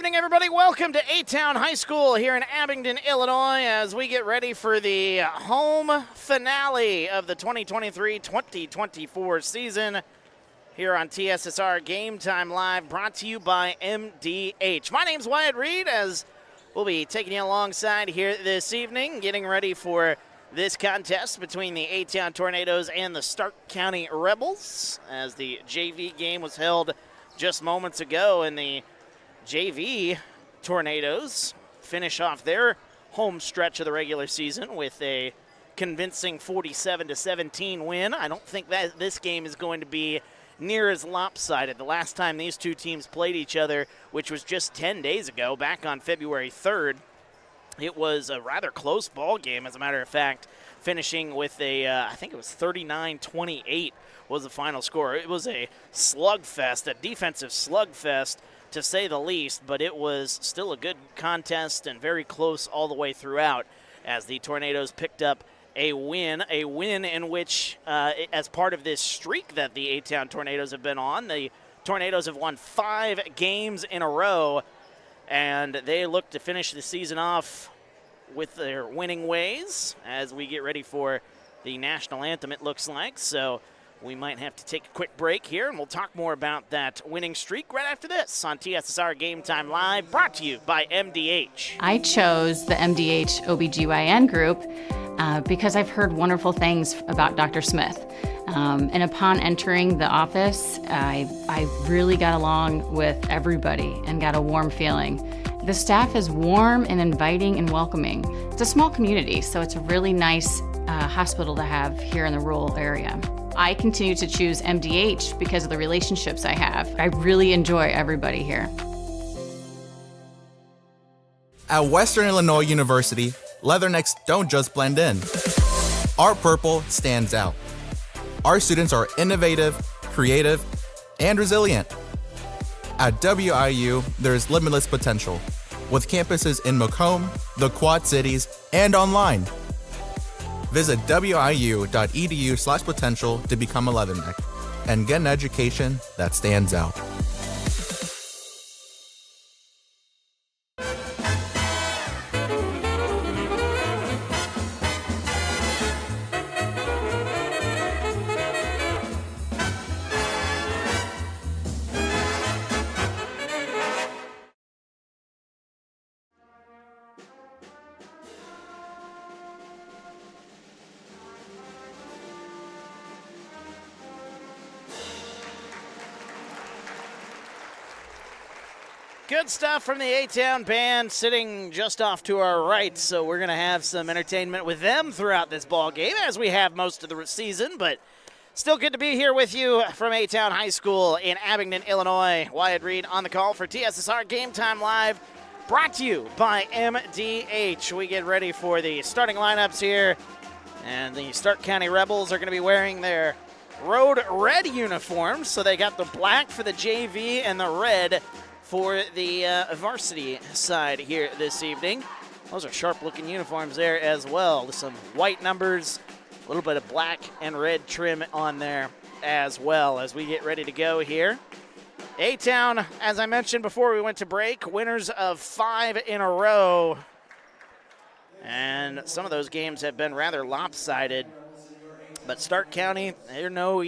evening, everybody. Welcome to A-Town High School here in Abingdon, Illinois, as we get ready for the home finale of the 2023-2024 season here on TSSR Game Time Live, brought to you by MDH. My name's Wyatt Reed, as we'll be taking you alongside here this evening, getting ready for this contest between the A-Town Tornadoes and the Stark County Rebels, as the JV game was held just moments ago, and the JV Tornadoes finish off their home stretch of the regular season with a convincing 47-17 win. I don't think that this game is going to be near as lopsided. The last time these two teams played each other, which was just 10 days ago, back on February 3rd, it was a rather close ball game, as a matter of fact, finishing with a, I think it was 39-28 was the final score. It was a slugfest, a defensive slugfest, to say the least, but it was still a good contest and very close all the way throughout, as the Tornadoes picked up a win in which, as part of this streak that the A-Town Tornadoes have been on, the Tornadoes have won 5 games in a row, and they look to finish the season off with their winning ways as we get ready for the national anthem, it looks like. So we might have to take a quick break here, and we'll talk more about that winning streak right after this on TSSR Game Time Live, brought to you by MDH. I chose the MDH OBGYN group because I've heard wonderful things about Dr. Smith. And upon entering the office, I really got along with everybody and got a warm feeling. The staff is warm and inviting and welcoming. It's a small community, so it's a really nice hospital to have here in the rural area. I continue to choose MDH because of the relationships I have. I really enjoy everybody here. At Western Illinois University, Leathernecks don't just blend in. Our purple stands out. Our students are innovative, creative, and resilient. At WIU, there's limitless potential, with campuses in Macomb, the Quad Cities, and online. Visit wiu.edu/potential to become a Leatherneck and get an education that stands out. Good stuff from the A-Town band sitting just off to our right, so we're going to have some entertainment with them throughout this ball game, as we have most of the season, but still good to be here with you from A-Town High School in Abingdon, Illinois. Wyatt Reed on the call for TSSR Game Time Live, brought to you by MDH. We get ready for the starting lineups here, and the Stark County Rebels are going to be wearing their road red uniforms, so they got the black for the JV and the red for the varsity side here this evening. Those are sharp-looking uniforms there as well, with some white numbers, a little bit of black and red trim on there as well, as we get ready to go here. A-Town, as I mentioned before we went to break, winners of 5 in a row, and some of those games have been rather lopsided. But Stark County, they're no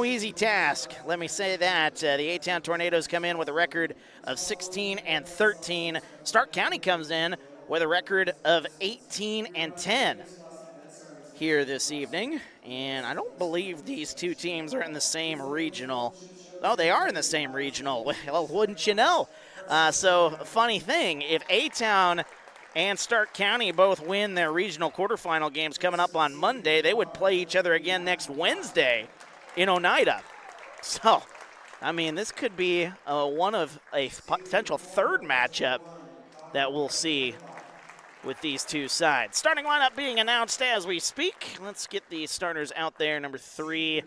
easy task, let me say that. The A-Town Tornadoes come in with a record of 16-13. Stark County comes in with a record of 18-10 here this evening. And I don't believe these two teams are in the same regional. Oh, they are in the same regional. Well, wouldn't you know? So, funny thing, if A-Town and Stark County both win their regional quarterfinal games coming up on Monday, they would play each other again next Wednesday in Oneida. So, I mean, this could be one of a potential third matchup that we'll see with these two sides. Starting lineup being announced as we speak. Let's get the starters out there. Number 3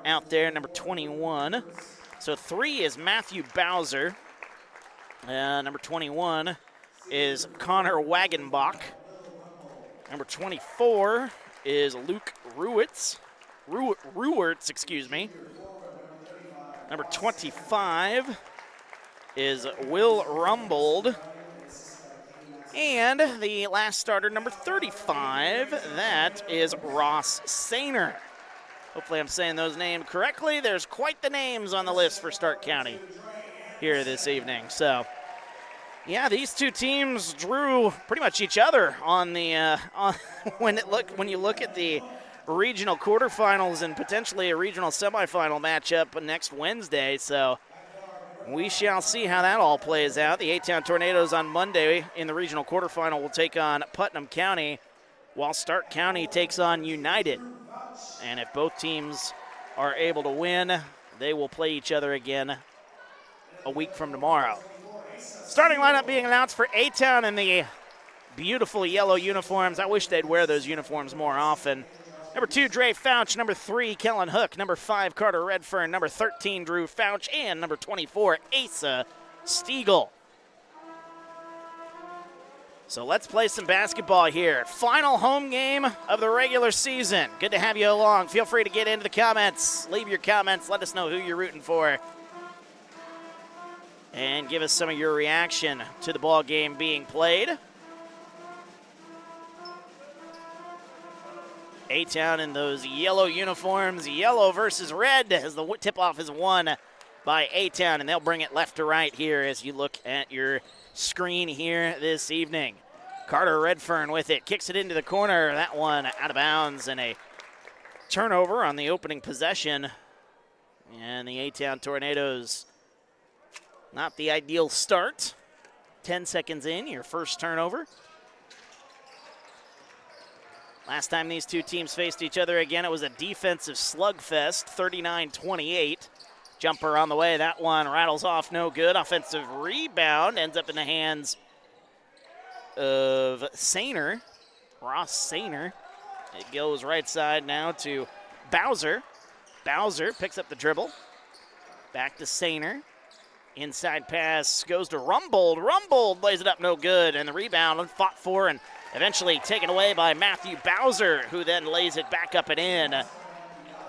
out there, number 21. So 3 is Matthew Bowser. Number 21 is Connor Wagenbach. Number 24 is Luke Ruwertz, excuse me. Number 25 is Will Rumbold. And the last starter, number 35, that is Ross Sainer. Hopefully I'm saying those names correctly. There's quite the names on the list for Stark County here this evening. So, yeah, these two teams drew pretty much each other on the when you look at the regional quarterfinals and potentially a regional semifinal matchup next Wednesday. So we shall see how that all plays out. The A-Town Tornadoes on Monday in the regional quarterfinal will take on Putnam County, while Stark County takes on United. And if both teams are able to win, they will play each other again a week from tomorrow. Starting lineup being announced for A-Town in the beautiful yellow uniforms. I wish they'd wear those uniforms more often. Number 2, Dre Fouch. Number 3, Kellen Hook. Number 5, Carter Redfern. Number 13, Drew Fouch. And number 24, Asa Stiegel. So let's play some basketball here. Final home game of the regular season. Good to have you along. Feel free to get into the comments. Leave your comments. Let us know who you're rooting for. And give us some of your reaction to the ball game being played. A-Town in those yellow uniforms, yellow versus red, as the tip-off is won by A-Town, and they'll bring it left to right here as you look at your screen here this evening. Carter Redfern with it, kicks it into the corner. That one out of bounds, and a turnover on the opening possession. And the A-Town Tornadoes, not the ideal start. 10 seconds in, your first turnover. Last time these two teams faced each other again, it was a defensive slugfest, 39-28. Jumper on the way, that one rattles off, no good. Offensive rebound ends up in the hands of Sainer, Ross Sainer. It goes right side now to Bowser. Bowser picks up the dribble. Back to Sainer. Inside pass goes to Rumbold. Rumbold lays it up, no good. And the rebound fought for and eventually taken away by Matthew Bowser, who then lays it back up and in.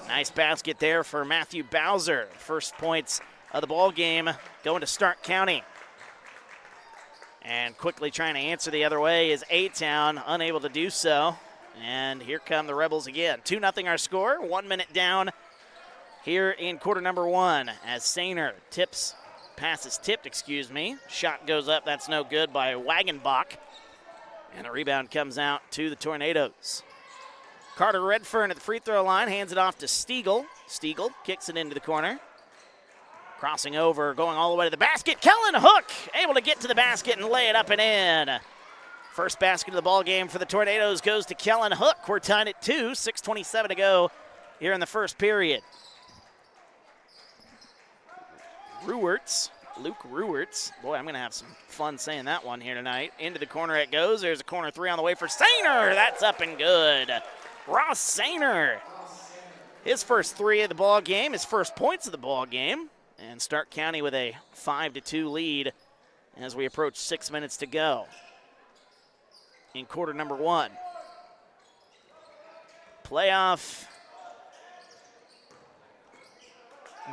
Nice basket there for Matthew Bowser. First points of the ball game going to Stark County. And quickly trying to answer the other way is A-Town, unable to do so. And here come the Rebels again. 2-0 our score, 1 minute down here in quarter number 1 as Sainer pass is tipped, Shot goes up, that's no good by Wagenbach. And the rebound comes out to the Tornadoes. Carter Redfern at the free throw line, hands it off to Stiegel. Stiegel kicks it into the corner. Crossing over, going all the way to the basket. Kellen Hook able to get to the basket and lay it up and in. First basket of the ball game for the Tornadoes goes to Kellen Hook. We're tied at 2, 6:27 to go here in the first period. Luke Ruwerts. Boy, I'm going to have some fun saying that one here tonight. Into the corner it goes. There's a corner 3 on the way for Sainer. That's up and good. Ross Sainer. His first 3 of the ball game, his first points of the ball game. And Stark County with a 5-2 lead as we approach 6 minutes to go in quarter number 1. Playoff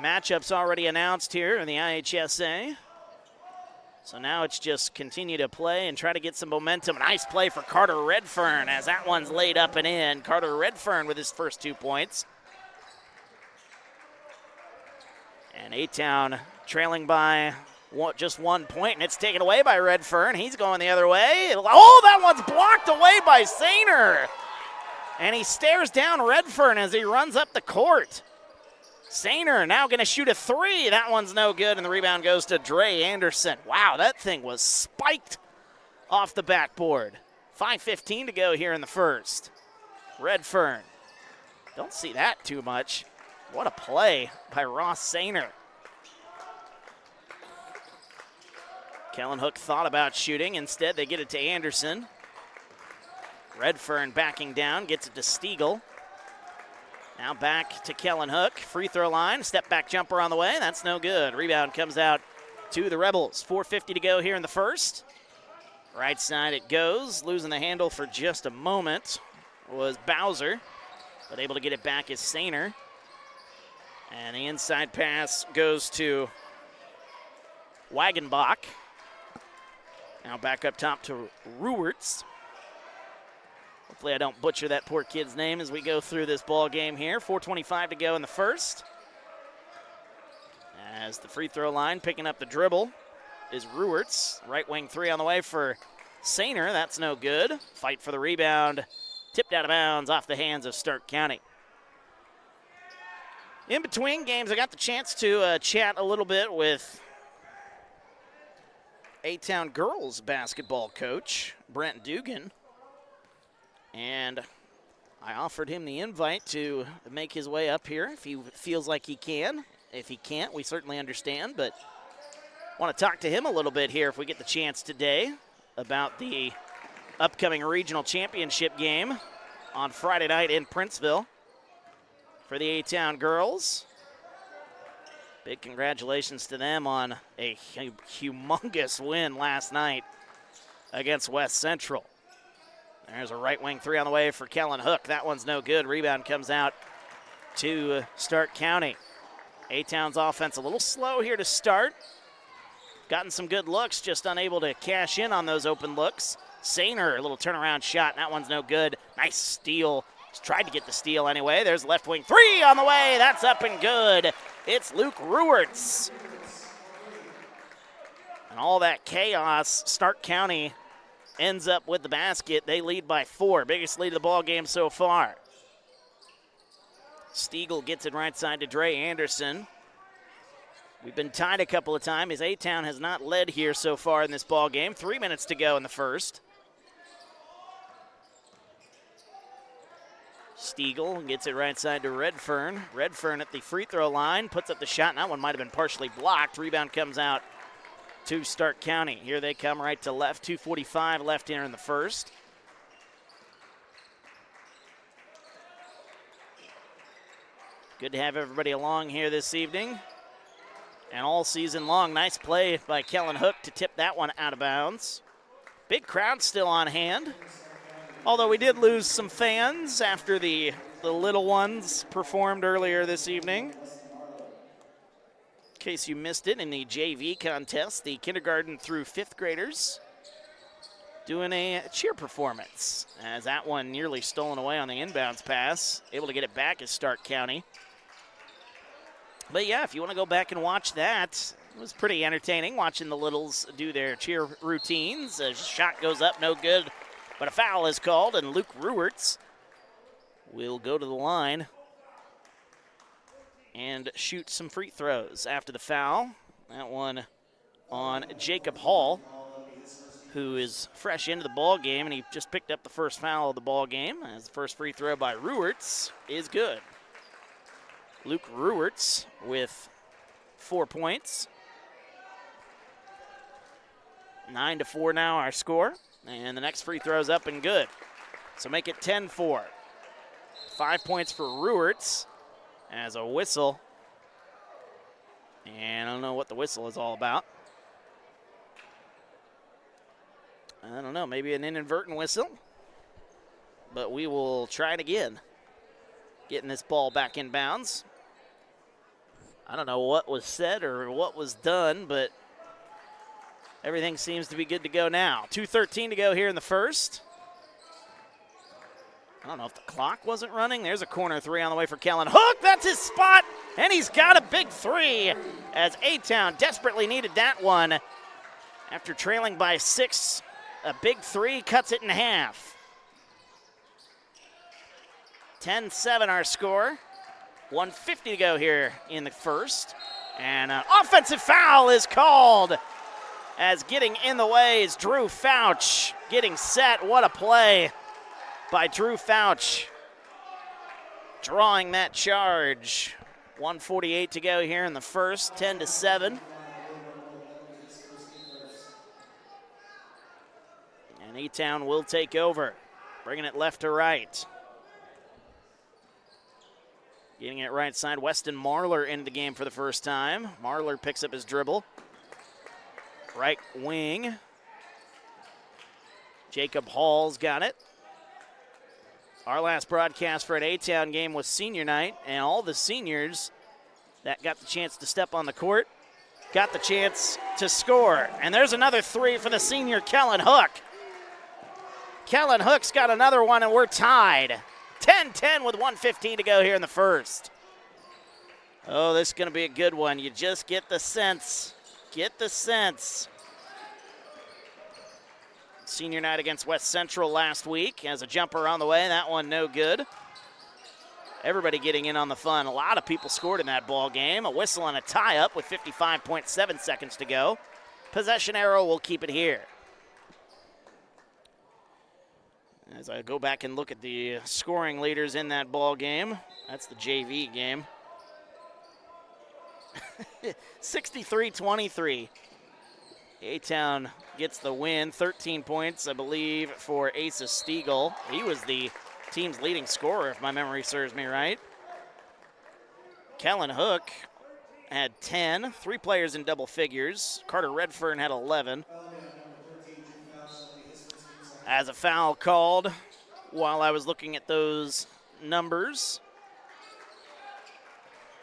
matchups already announced here in the IHSA. So now it's just continue to play and try to get some momentum. Nice play for Carter Redfern as that one's laid up and in. Carter Redfern with his first 2 points. And A-Town trailing by just 1 point, and it's taken away by Redfern. He's going the other way. Oh, that one's blocked away by Sainer. And he stares down Redfern as he runs up the court. Sainer now going to shoot a 3. That one's no good, and the rebound goes to Dre Anderson. Wow, that thing was spiked off the backboard. 5:15 to go here in the first. Redfern. Don't see that too much. What a play by Ross Sainer. Kellen Hook thought about shooting. Instead, they get it to Anderson. Redfern backing down, gets it to Stiegel. Now back to Kellen Hook. Free throw line, step back jumper on the way. That's no good. Rebound comes out to the Rebels. 4:50 to go here in the first. Right side it goes. Losing the handle for just a moment was Bowser, but able to get it back is Sainer. And the inside pass goes to Wagenbach. Now back up top to Ruwerts. Hopefully I don't butcher that poor kid's name as we go through this ball game here. 4:25 to go in the first. As the free throw line picking up the dribble is Ruwerts. Right wing three on the way for Sainer. That's no good. Fight for the rebound. Tipped out of bounds off the hands of Stark County. In between games, I got the chance to chat a little bit with A-Town girls basketball coach, Brent Dugan. And I offered him the invite to make his way up here if he feels like he can. If he can't, we certainly understand, but want to talk to him a little bit here if we get the chance today about the upcoming regional championship game on Friday night in Princeville for the A-Town girls. Big congratulations to them on a humongous win last night against West Central. There's a right wing three on the way for Kellen Hook. That one's no good. Rebound comes out to Stark County. A-Town's offense a little slow here to start. Gotten some good looks, just unable to cash in on those open looks. Sainer, a little turnaround shot. That one's no good. Nice steal. Just tried to get the steal anyway. There's left wing three on the way. That's up and good. It's Luke Ruwerts. And all that chaos, Stark County ends up with the basket. They lead by 4. Biggest lead of the ball game so far. Stiegel gets it right side to Dre Anderson. We've been tied a couple of times. A-Town has not led here so far in this ball game. 3 minutes to go in the first. Stiegel gets it right side to Redfern. Redfern at the free throw line, puts up the shot, and that one might have been partially blocked. Rebound comes out to Stark County. Here they come right to left. 2:45 left here in the first. Good to have everybody along here this evening. And all season long, nice play by Kellen Hook to tip that one out of bounds. Big crowd still on hand. Although we did lose some fans after the little ones performed earlier this evening. In case you missed it, in the JV contest, the kindergarten through 5th graders doing a cheer performance. As that one nearly stolen away on the inbounds pass. Able to get it back is Stark County. But yeah, if you want to go back and watch that, it was pretty entertaining watching the littles do their cheer routines. A shot goes up, no good, but a foul is called, and Luke Ruwerts will go to the line and shoot some free throws after the foul. That one on Jacob Hall, who is fresh into the ball game, and he just picked up the first foul of the ball game, as the first free throw by Ruwerts is good. Luke Ruwerts with 4 points. 9-4 now our score. And the next free throw's up and good. So make it 10-4. 5 points for Ruwerts as a whistle. And I don't know what the whistle is all about. I don't know, maybe an inadvertent whistle. But we will try it again. Getting this ball back in bounds. I don't know what was said or what was done, but everything seems to be good to go now. 2:13 to go here in the first. I don't know if the clock wasn't running. There's a corner three on the way for Kellen Hook. That's his spot, and he's got a big three as A-Town desperately needed that one. After trailing by 6, a big three cuts it in half. 10-7 our score. 1:50 to go here in the first. And an offensive foul is called as getting in the way is Drew Fouch. Getting set, what a play by Drew Fouch. Drawing that charge. 1:48 to go here in the first, 10-7. And E-Town will take over, bringing it left to right. Getting it right side, Weston Marlar into the game for the first time. Marlar picks up his dribble. Right wing. Jacob Hall's got it. Our last broadcast for an A-Town game was senior night, and all the seniors that got the chance to step on the court got the chance to score. And there's another three for the senior Kellen Hook. Kellen Hook's got another one, and we're tied. 10-10 with 1:15 to go here in the first. Oh, this is going to be a good one. You just get the sense. Get the sense. Senior night against West Central last week. Has a jumper on the way. That one no good. Everybody getting in on the fun. A lot of people scored in that ball game. A whistle and a tie-up with 55.7 seconds to go. Possession arrow will keep it here. As I go back and look at the scoring leaders in that ball game, that's the JV game. 63-23. A-Town gets the win. 13 points, I believe, for Asa Stiegel. He was the team's leading scorer, if my memory serves me right. Kellen Hook had 10. 3 players in double figures. Carter Redfern had 11. As a foul called while I was looking at those numbers.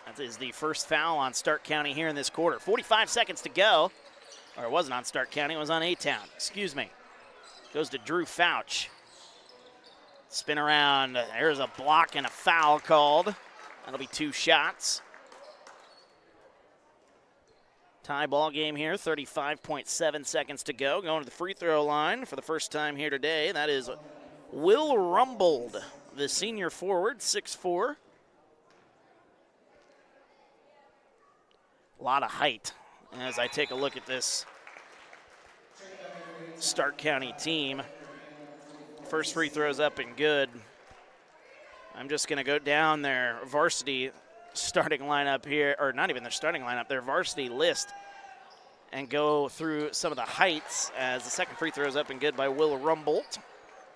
That is the first foul on Stark County here in this quarter. 45 seconds to go. Or it wasn't on Stark County, it was on A-Town. Excuse me. Goes to Drew Fouch. Spin around. There's a block and a foul called. That'll be 2 shots. Tie ball game here, 35.7 seconds to go. Going to the free throw line for the first time here today. That is Will Rumbold, the senior forward, 6'4". A lot of height as I take a look at this Stark County team. First free throw's up and good. I'm just going to go down their varsity starting lineup here, or not even their starting lineup, their varsity list, and go through some of the heights as the second free throw is up and good by Will Rumbold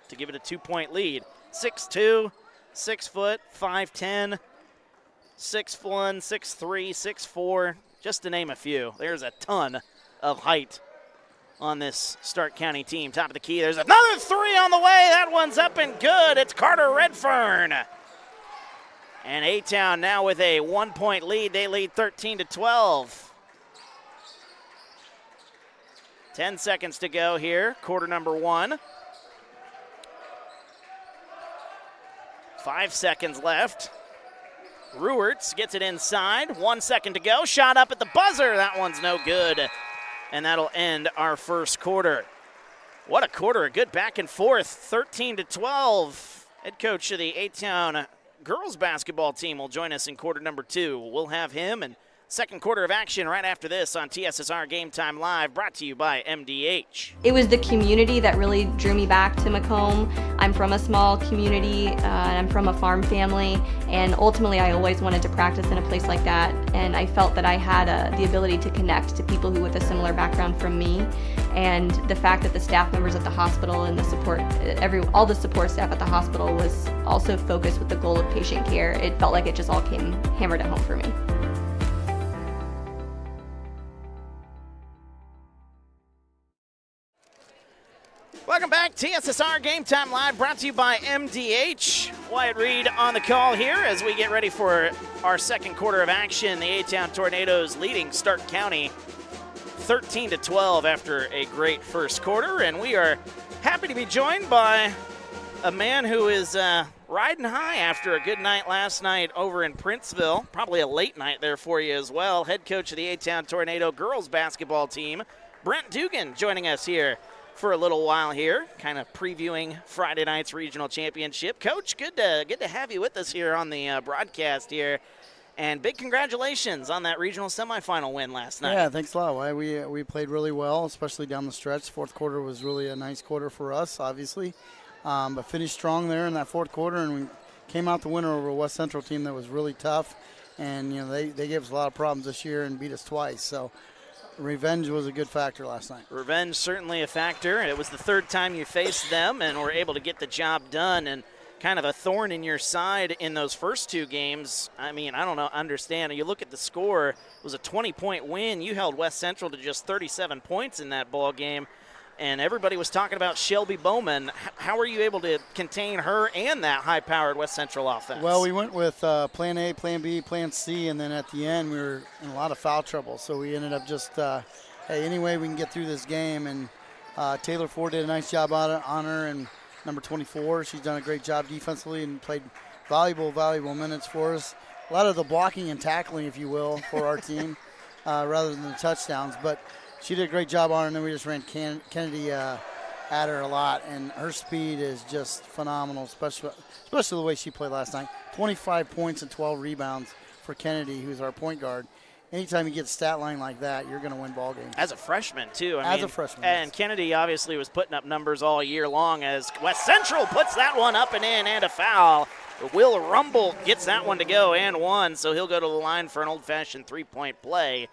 to give it a 2-point lead. 6'2", 6 foot, 5'10", 6'1", 6'3", 6'4", just to name a few. There's a ton of height on this Stark County team. Top of the key, there's another three on the way. That one's up and good. It's Carter Redfern. And A-Town now with a 1-point lead. They lead 13-12. 10 seconds to go here, quarter number 1. 5 seconds left. Ruerts gets it inside. 1 second to go. Shot up at the buzzer. That one's no good. And that'll end our first quarter. What a quarter. A good back and forth. 13-12. Head coach of the A-Town girls basketball team will join us in quarter number 2. We'll have him and second quarter of action right after this on TSSR Game Time Live, brought to you by MDH. It was the community that really drew me back to Macomb. I'm from a small community, and I'm from a farm family, and ultimately I always wanted to practice in a place like that, and I felt that I had the ability to connect to people who with a similar background from me, and the fact that the staff members at the hospital and the support, all the support staff at the hospital was also focused with the goal of patient care. It felt like it just all came hammered at home for me. Welcome back. TSSR Game Time Live, brought to you by MDH. Wyatt Reed on the call here as we get ready for our second quarter of action. The A-Town Tornadoes leading Stark County 13-12 after a great first quarter. And we are happy to be joined by a man who is riding high after a good night last night over in Princeville. Probably a late night there for you as well. Head coach of the A-Town Tornado girls basketball team, Brent Dugan, joining us here for a little while here, kind of previewing Friday night's regional championship. Coach, good to have you with us here on the broadcast here, and big congratulations on that regional semifinal win last night. Yeah, thanks a lot. We played really well, especially down the stretch. Fourth quarter was really a nice quarter for us, obviously, but finished strong there in that fourth quarter, and we came out the winner over a West Central team that was really tough, and they gave us a lot of problems this year and beat us twice. So revenge was a good factor last night. Revenge certainly a factor. It was the third time you faced them and were able to get the job done, and kind of a thorn in your side in those first two games. I mean, I don't understand. You look at the score, it was a 20-point win. You held West Central to just 37 points in that ball game. and everybody was talking about Shelby Bowman. How were you able to contain her and that high-powered West Central offense? Well, we went with plan A, plan B, plan C, and then at the end we were in a lot of foul trouble. So we ended up just, hey, any way we can get through this game. And Taylor Ford did a nice job on her, and number 24, she's done a great job defensively and played valuable minutes for us. A lot of the blocking and tackling, if you will, for our team rather than the touchdowns. But she did a great job on her, and then we just ran Kennedy at her a lot. And her speed is just phenomenal, especially the way she played last night. 25 points and 12 rebounds for Kennedy, who's our point guard. Anytime you get a stat line like that, you're going to win ball games. As a freshman, too. As a freshman. And yes. Kennedy obviously was putting up numbers all year long as West Central puts that one up and in, and a foul. Will Rumble gets that one to go and one, so he'll go to the line for an old-fashioned three-point play.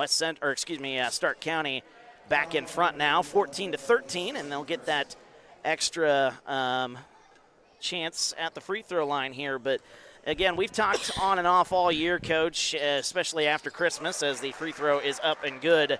Stark County back in front now, 14-13, and they'll get that extra chance at the free throw line here. But again, we've talked on and off all year, Coach, especially after Christmas, as the free throw is up and good.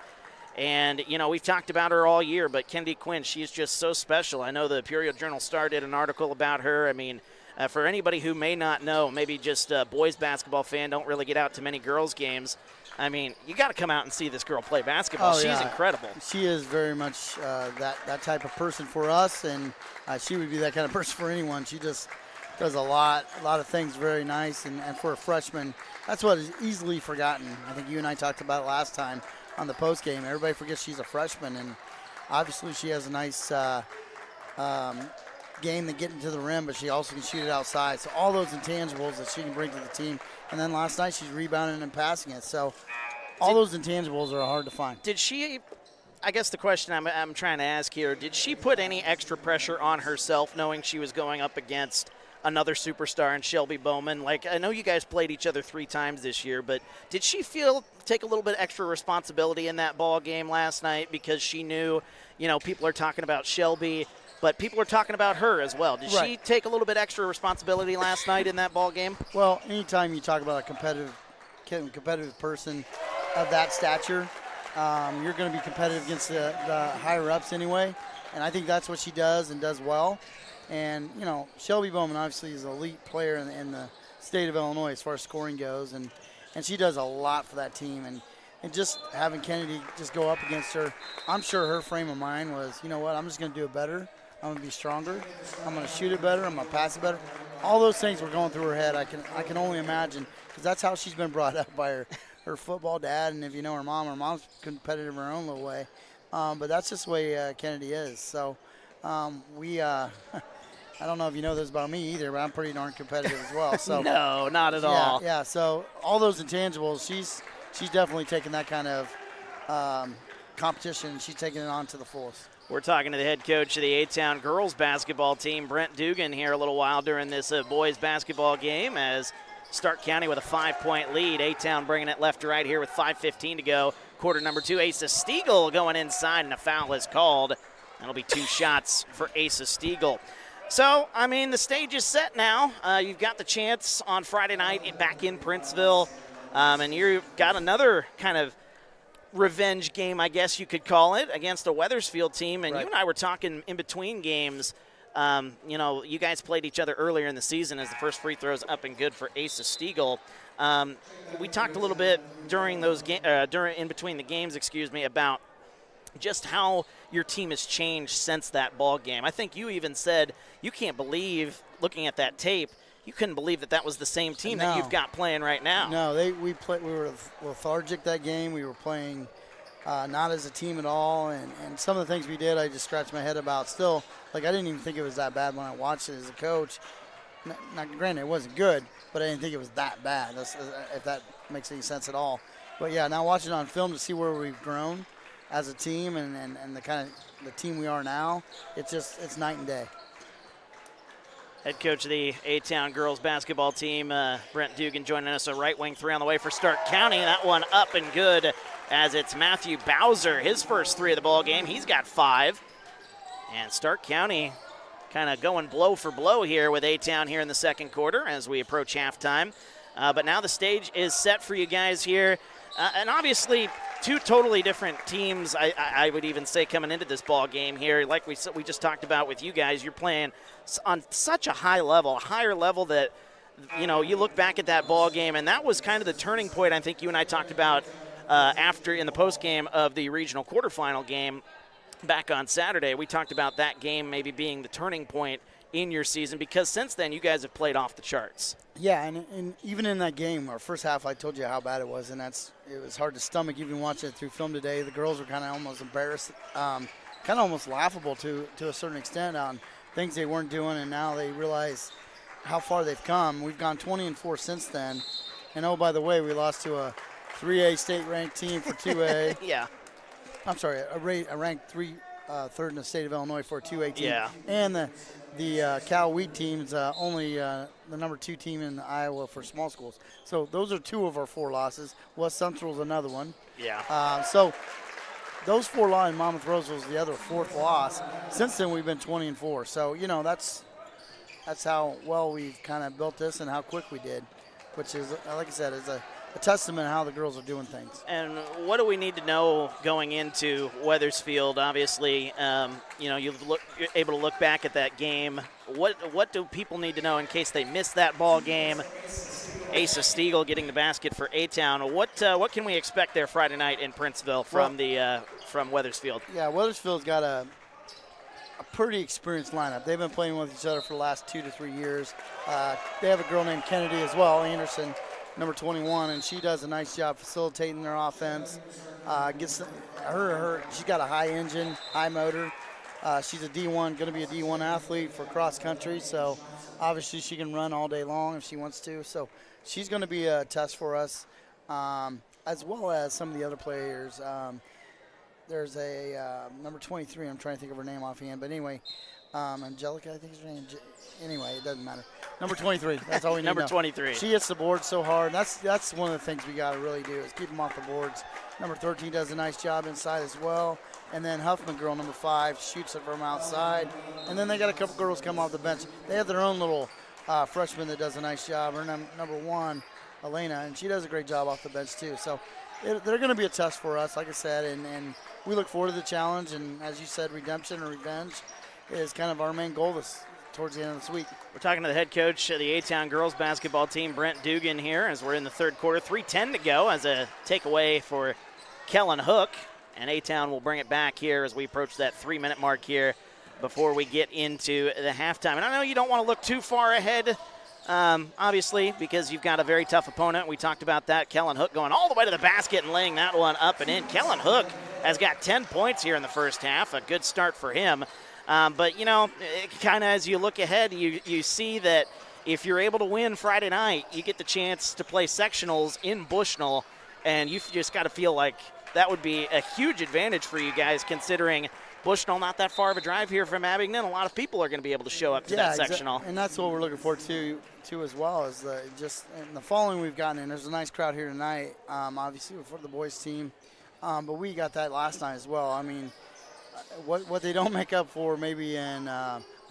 And, you know, we've talked about her all year, but Kennedy Quinn, she's just so special. I know the Imperial Journal-Star did an article about her. I mean, for anybody who may not know, maybe just a boys basketball fan, don't really get out to many girls' games. I mean, you got to come out and see this girl play basketball. She's incredible. She is very much that type of person for us, and she would be that kind of person for anyone. She just does a lot of things very nice, and for a freshman, that's what is easily forgotten. I think you and I talked about it last time on the post game. Everybody forgets she's a freshman, and obviously she has a nice game to get into the rim, but she also can shoot it outside. So all those intangibles that she can bring to the team. And then last night she's rebounding and passing it. So all those intangibles are hard to find. Did she, I guess the question I'm trying to ask here, did she put any extra pressure on herself knowing she was going up against another superstar in Shelby Bowman? Like, I know you guys played each other 3 times this year, but did she take a little bit extra responsibility in that ball game last night because she knew, you know, people are talking about Shelby, but people are talking about her as well. Did she take a little bit extra responsibility last night in that ball game? Well, anytime you talk about a competitive person of that stature, you're going to be competitive against the higher-ups anyway, and I think that's what she does and does well. And, you know, Shelby Bowman obviously is an elite player in the state of Illinois as far as scoring goes, and she does a lot for that team. And just having Kennedy just go up against her, I'm sure her frame of mind was, you know what, I'm just going to do it better. I'm going to be stronger. I'm going to shoot it better. I'm going to pass it better. All those things were going through her head. I can only imagine, because that's how she's been brought up by her football dad. And if you know her mom's competitive in her own little way. But that's just the way Kennedy is. So I don't know if you know this about me either, but I'm pretty darn competitive as well. So no, not at all. Yeah. So all those intangibles, she's definitely taking that kind of competition. She's taking it on to the fullest. We're talking to the head coach of the A-Town girls basketball team, Brent Dugan, here a little while during this boys basketball game as Stark County with a 5-point lead. A-Town bringing it left to right here with 5:15 to go. Quarter number 2, Asa Stiegel going inside, and a foul is called. That'll be 2 shots for Asa Stiegel. So, I mean, the stage is set now. You've got the chance on Friday night back in Princeville, and you've got another kind of revenge game, I guess you could call it, against a Wethersfield team. And you and I were talking in between games. You know, you guys played each other earlier in the season as the first free throws up and good for Asa Stiegel. We talked a little bit during those in between the games, about just how your team has changed since that ball game. I think you even said you can't believe, looking at that tape, you couldn't believe that was the same team that you've got playing right now. No, we were lethargic that game. We were playing not as a team at all, and some of the things we did, I just scratched my head about. Still, like, I didn't even think it was that bad when I watched it as a coach. Now, granted, it wasn't good, but I didn't think it was that bad, if that makes any sense at all. But yeah, now watching it on film to see where we've grown as a team and the kind of the team we are now, it's night and day. Head coach of the A-Town girls basketball team, Brent Dugan, joining us. A right wing 3 on the way for Stark County. That one up and good as it's Matthew Bowser, his first 3 of the ball game. He's got 5. And Stark County kind of going blow for blow here with A-Town here in the second quarter as we approach halftime. But now the stage is set for you guys here. And obviously, two totally different teams, I would even say, coming into this ball game here. Like we just talked about with you guys, you're playing on such a high level, a higher level that, you know, you look back at that ball game, and that was kind of the turning point I think you and I talked about after in the post game of the regional quarterfinal game back on Saturday. We talked about that game maybe being the turning point in your season, because since then you guys have played off the charts. Yeah, and even in that game, our first half, I told you how bad it was, and it was hard to stomach even watching it through film today. The girls were kind of almost embarrassed, kind of almost laughable to a certain extent on things they weren't doing, and now they realize how far they've come. We've gone 20-4 since then, and oh, by the way, we lost to a 3A state-ranked team for 2A. Yeah. I'm sorry, a ranked third in the state of Illinois for a 2A team. Yeah. And the Cal Weed team's only the number 2 team in Iowa for small schools. So those are 2 of our 4 losses. West Central's another one. Yeah. So those 4 losses, and Monmouth Roseville's the other 4th loss. Since then, we've been 20-4. So, you know, that's how well we've kind of built this and how quick we did, which is, like I said, is a testament to how the girls are doing things. And what do we need to know going into Wethersfield? Obviously, you know, you're able to look back at that game. What do people need to know in case they missed that ball game? Asa Stiegel getting the basket for A-Town. What can we expect there Friday night in Princeville from from Wethersfield? Yeah, Wethersfield's got a pretty experienced lineup. They've been playing with each other for the last 2 to 3 years. They have a girl named Kennedy as well, Anderson, number 21, and she does a nice job facilitating their offense. She's got a high engine, high motor. She's a D1, going to be a D1 athlete for cross country, so obviously she can run all day long if she wants to. So she's going to be a test for us, as well as some of the other players. There's a number 23, I'm trying to think of her name offhand, but anyway, Angelica, I think is her name. Anyway, it doesn't matter. Number 23, that's all we need Number to know. 23. She hits the board so hard. That's one of the things we got to really do is keep them off the boards. Number 13 does a nice job inside as well. And then Huffman girl, number 5, shoots it from outside. And then they got a couple girls come off the bench. They have their own little freshman that does a nice job. Her number 1, Elena, and she does a great job off the bench too. So they're going to be a test for us, like I said, and we look forward to the challenge. And as you said, redemption or revenge is kind of our main goal towards the end of this week. We're talking to the head coach of the A-Town girls basketball team, Brent Dugan, here as we're in the third quarter. 3:10 to go as a takeaway for Kellen Hook. And A-Town will bring it back here as we approach that 3-minute mark here before we get into the halftime. And I know you don't want to look too far ahead, obviously, because you've got a very tough opponent. We talked about that. Kellen Hook going all the way to the basket and laying that one up and in. Kellen Hook has got 10 points here in the first half. A good start for him. But, you know, kind of as you look ahead, you see that if you're able to win Friday night, you get the chance to play sectionals in Bushnell, and you've just got to feel like that would be a huge advantage for you guys, considering Bushnell not that far of a drive here from Abingdon. A lot of people are going to be able to show up to that sectional. And that's what we're looking forward to as well, is just the following we've gotten in. There's a nice crowd here tonight, obviously, for the boys team. But we got that last night as well. I mean, what they don't make up for maybe in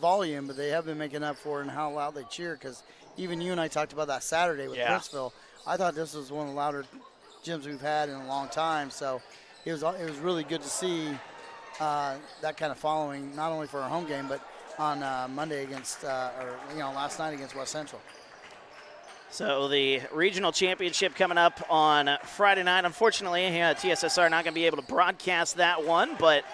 volume, but they have been making up for in how loud they cheer, because even you and I talked about that Saturday with Princeville. I thought this was one of the louder gyms we've had in a long time, so it was really good to see that kind of following, not only for our home game, but on Monday against, last night against West Central. So the regional championship coming up on Friday night. Unfortunately, TSSR not going to be able to broadcast that one, but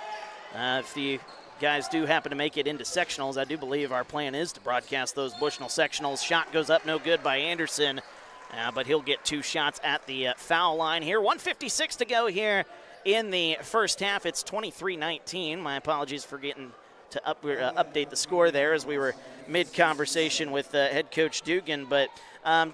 if the guys do happen to make it into sectionals, I do believe our plan is to broadcast those Bushnell sectionals. Shot goes up, no good by Anderson, but he'll get 2 shots at the foul line here. 1:56 to go here in the first half. It's 23-19. My apologies for getting to update the score there as we were mid-conversation with head coach Dugan. But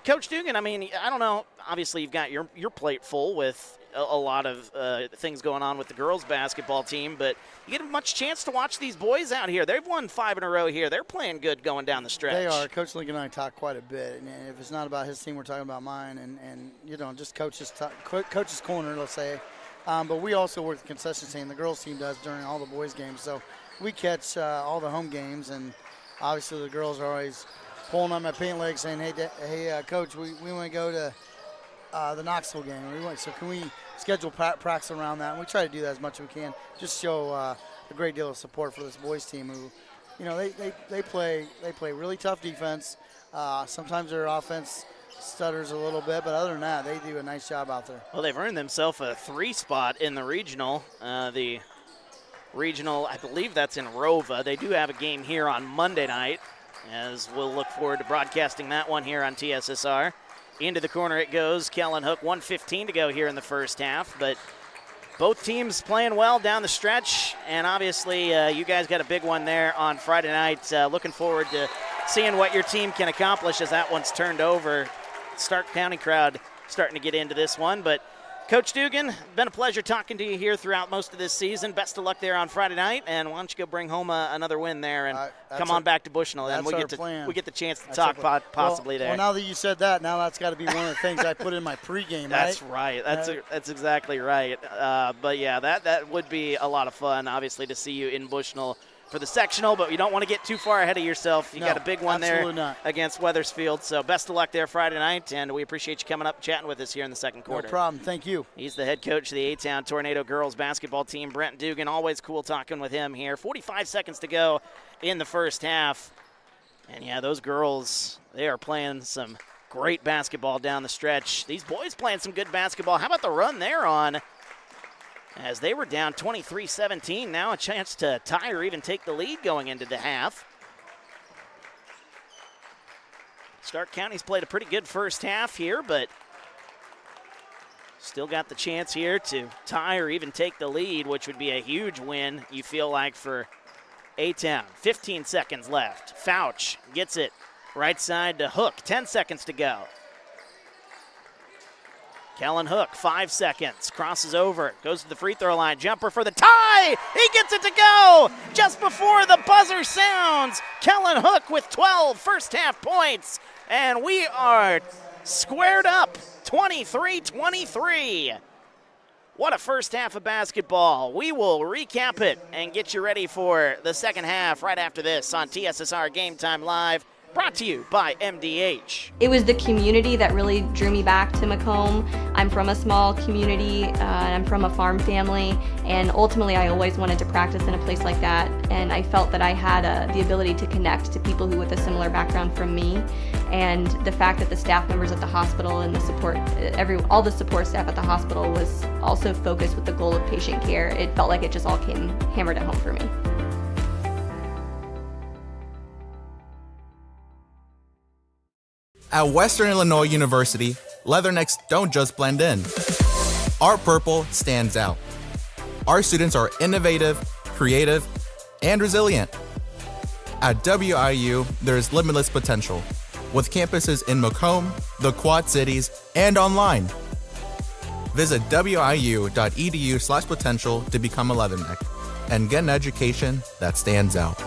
Coach Dugan, I mean, I don't know. Obviously, you've got your plate full with a lot of things going on with the girls basketball team, but you get much chance to watch these boys out here. They've won 5 in a row here. They're playing good going down the stretch. They are. Coach Lincoln and I talk quite a bit, and if it's not about his team, we're talking about mine, and just coach's corner, let's say. But we also work the concession stand. The girls team does during all the boys games, so we catch all the home games, and obviously the girls are always pulling on my paint leg saying, hey, Coach, we want to go to the Knoxville game. So can we schedule practice around that, and we try to do that as much as we can. Just show a great deal of support for this boys team who, they play really tough defense. Sometimes their offense stutters a little bit, but other than that, they do a nice job out there. Well, they've earned themselves a 3 spot in the regional. The regional, I believe that's in Rova. They do have a game here on Monday night, as we'll look forward to broadcasting that one here on TSSR. Into the corner it goes. Kellen Hook, 1:15 to go here in the first half, but both teams playing well down the stretch, and obviously you guys got a big one there on Friday night. Looking forward to seeing what your team can accomplish as that one's turned over. Stark County crowd starting to get into this one, but Coach Dugan, been a pleasure talking to you here throughout most of this season. Best of luck there on Friday night, and why don't you go bring home another win there and come on back to Bushnell, and we get the chance to talk possibly there. Well, now that you said that, now that's got to be one of the things I put in my pregame, That's right. That's exactly right. But, yeah, that would be a lot of fun, obviously, to see you in Bushnell for the sectional, but you don't want to get too far ahead of yourself. You got a big one there against Wethersfield, so best of luck there Friday night, and we appreciate you coming up and chatting with us here in the second quarter. No problem. Thank you. He's the head coach of the A-Town Tornado girls basketball team, Brent Dugan. Always cool talking with him here. 45 seconds to go in the first half, and, yeah, those girls, they are playing some great basketball down the stretch. These boys playing some good basketball. How about the run they're on? As they were down 23-17, now a chance to tie or even take the lead going into the half. Stark County's played a pretty good first half here, but still got the chance here to tie or even take the lead, which would be a huge win, you feel like, for A-Town. 15 seconds left. Fouch gets it right side to Hook. 10 seconds to go. Kellen Hook, 5 seconds, crosses over, goes to the free throw line, jumper for the tie! He gets it to go! Just before the buzzer sounds, Kellen Hook with 12 first half points, and we are squared up, 23-23. What a first half of basketball. We will recap it and get you ready for the second half right after this on TSSR Game Time Live. Brought to you by MDH. It was the community that really drew me back to Macomb. I'm from a small community, and I'm from a farm family, and ultimately I always wanted to practice in a place like that, and I felt that I had the ability to connect to people who with a similar background from me, and the fact that the staff members at the hospital and the support, all the support staff at the hospital was also focused with the goal of patient care. It felt like it just all came hammered at home for me. At Western Illinois University, Leathernecks don't just blend in. Our purple stands out. Our students are innovative, creative, and resilient. At WIU, there is limitless potential, with campuses in Macomb, the Quad Cities, and online. Visit wiu.edu/potential to become a Leatherneck and get an education that stands out.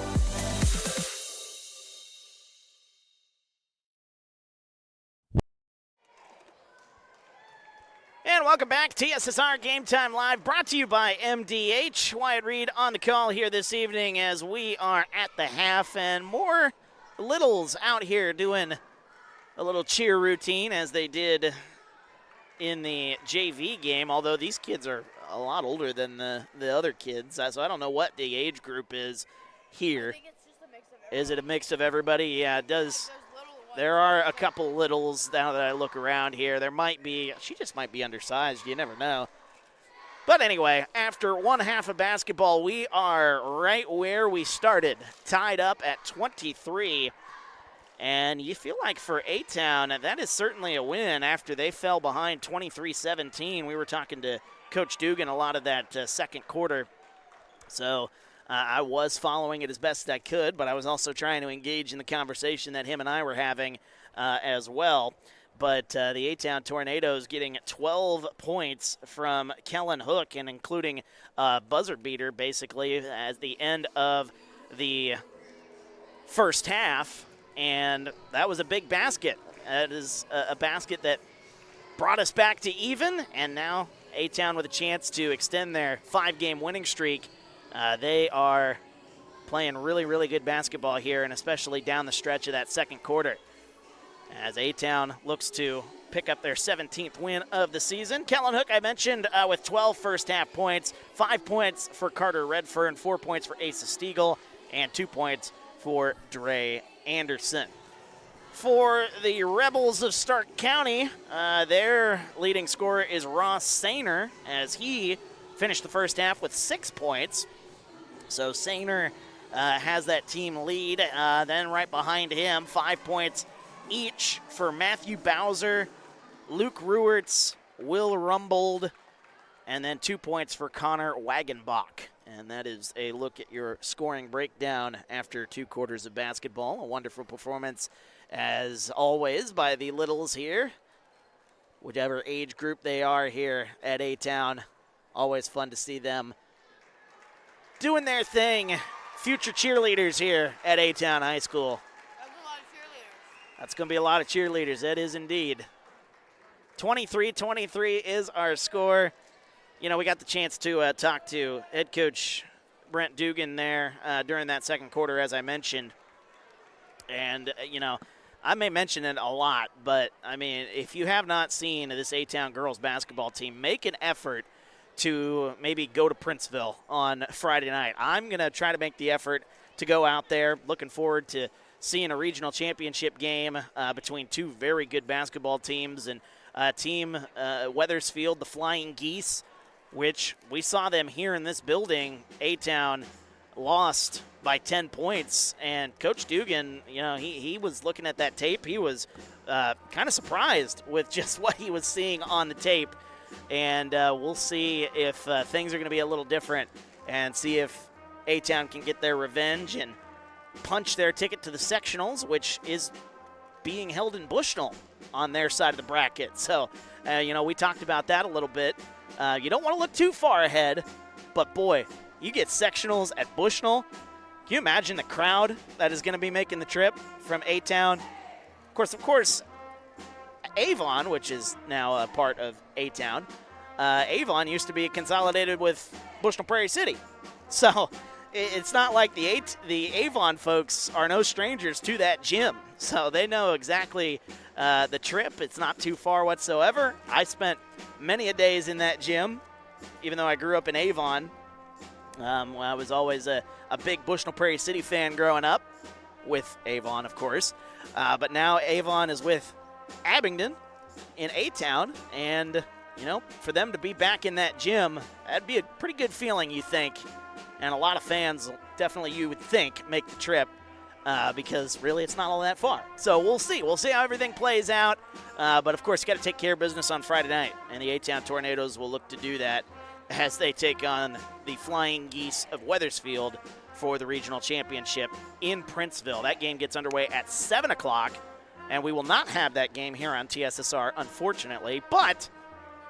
And welcome back. TSSR Game Time Live, brought to you by MDH. Wyatt Reed on the call here this evening as we are at the half, and more littles out here doing a little cheer routine as they did in the JV game, although these kids are a lot older than the other kids, so I don't know what the age group is here. I think it's just a mix of everybody. Is it a mix of everybody? Yeah, it does. There are a couple littles now that I look around here. There might be, she just might be undersized. You never know. But anyway, after one half of basketball, we are right where we started, tied up at 23. And you feel like for A-Town, that is certainly a win after they fell behind 23-17. We were talking to Coach Dugan a lot of that second quarter. So I was following it as best I could, but I was also trying to engage in the conversation that him and I were having as well. But the A-Town Tornadoes getting 12 points from Kellen Hook, and including buzzer beater basically at the end of the first half. And that was a big basket. That is a basket that brought us back to even, and now A-Town with a chance to extend their 5-game winning streak. They are playing really, really good basketball here, and especially down the stretch of that second quarter, as A-Town looks to pick up their 17th win of the season. Kellen Hook, I mentioned, with 12 first-half points, 5 points for Carter Redfern, 4 points for Asa Stiegel, and 2 points for Dre Anderson. For the Rebels of Stark County, their leading scorer is Ross Sainer, as he finished the first half with 6 points. So Sainer has that team lead. Then right behind him, 5 points each for Matthew Bowser, Luke Ruertz, Will Rumbold, and then 2 points for Connor Wagenbach. And that is a look at your scoring breakdown after 2 quarters of basketball. A wonderful performance, as always, by the Littles here. Whichever age group they are here at A-Town, always fun to see them doing their thing. Future cheerleaders here at A-Town High School. That's going to be a lot of cheerleaders. That is indeed. 23-23 is our score. You know, we got the chance to talk to head coach Brent Dugan there during that second quarter, as I mentioned. And, you know, I may mention it a lot, but, I mean, if you have not seen this A-Town girls basketball team, make an effort to maybe go to Princeville on Friday night. I'm going to try to make the effort to go out there. Looking forward to seeing a regional championship game between 2 very good basketball teams, and team Weathersfield, the Flying Geese, which we saw them here in this building. A-Town lost by 10 points, and Coach Dugan, you know, he was looking at that tape. He was kind of surprised with just what he was seeing on the tape, and we'll see if things are going to be a little different and see if A-Town can get their revenge and punch their ticket to the sectionals, which is being held in Bushnell on their side of the bracket. So, you know, we talked about that a little bit. You don't want to look too far ahead, but boy, you get sectionals at Bushnell. Can you imagine the crowd that is going to be making the trip from A-Town? Of course, Avon, which is now a part of A-Town, Avon used to be consolidated with Bushnell-Prairie City. So it's not like the Avon folks are no strangers to that gym. So they know exactly the trip. It's not too far whatsoever. I spent many a days in that gym, even though I grew up in Avon. I was always a big Bushnell-Prairie City fan growing up, with Avon, of course. But now Avon is with Abingdon in A-Town, and, you know, for them to be back in that gym, that'd be a pretty good feeling, you think. And a lot of fans definitely, you would think, make the trip because, really, it's not all that far. So we'll see. We'll see how everything plays out. But, of course, you got to take care of business on Friday night, and the A-Town Tornadoes will look to do that as they take on the Flying Geese of Weathersfield for the regional championship in Princeville. That game gets underway at 7 o'clock, and we will not have that game here on TSSR, unfortunately. But,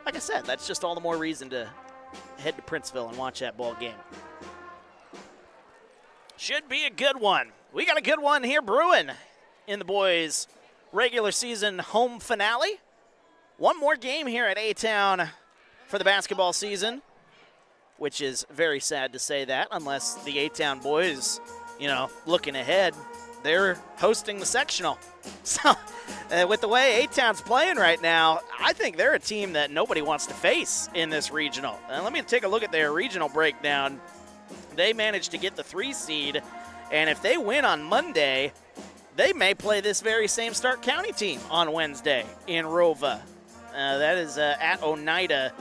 like I said, that's just all the more reason to head to Princeville and watch that ball game. Should be a good one. We got a good one here brewing in the boys' regular season home finale. One more game here at A-Town for the basketball season, which is very sad to say that, unless the A-Town boys, you know, looking ahead, they're hosting the sectional. So with the way A-Town's playing right now, I think they're a team that nobody wants to face in this regional. And let me take a look at their regional breakdown. They managed to get the 3 seed, and if they win on Monday, they may play this very same Stark County team on Wednesday in Rova. That is at Oneida.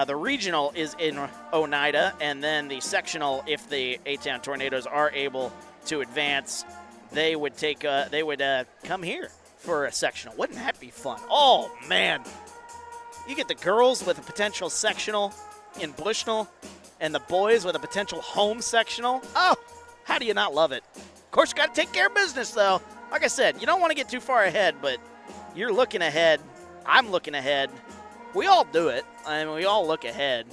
The regional is in Oneida, and then the sectional, if the A-Town Tornadoes are able to advance, they would come here for a sectional. Wouldn't that be fun? Oh, man. You get the girls with a potential sectional in Bushnell and the boys with a potential home sectional. Oh, how do you not love it? Of course, you got to take care of business, though. Like I said, you don't want to get too far ahead, but you're looking ahead. I'm looking ahead. We all do it. I mean, we all look ahead.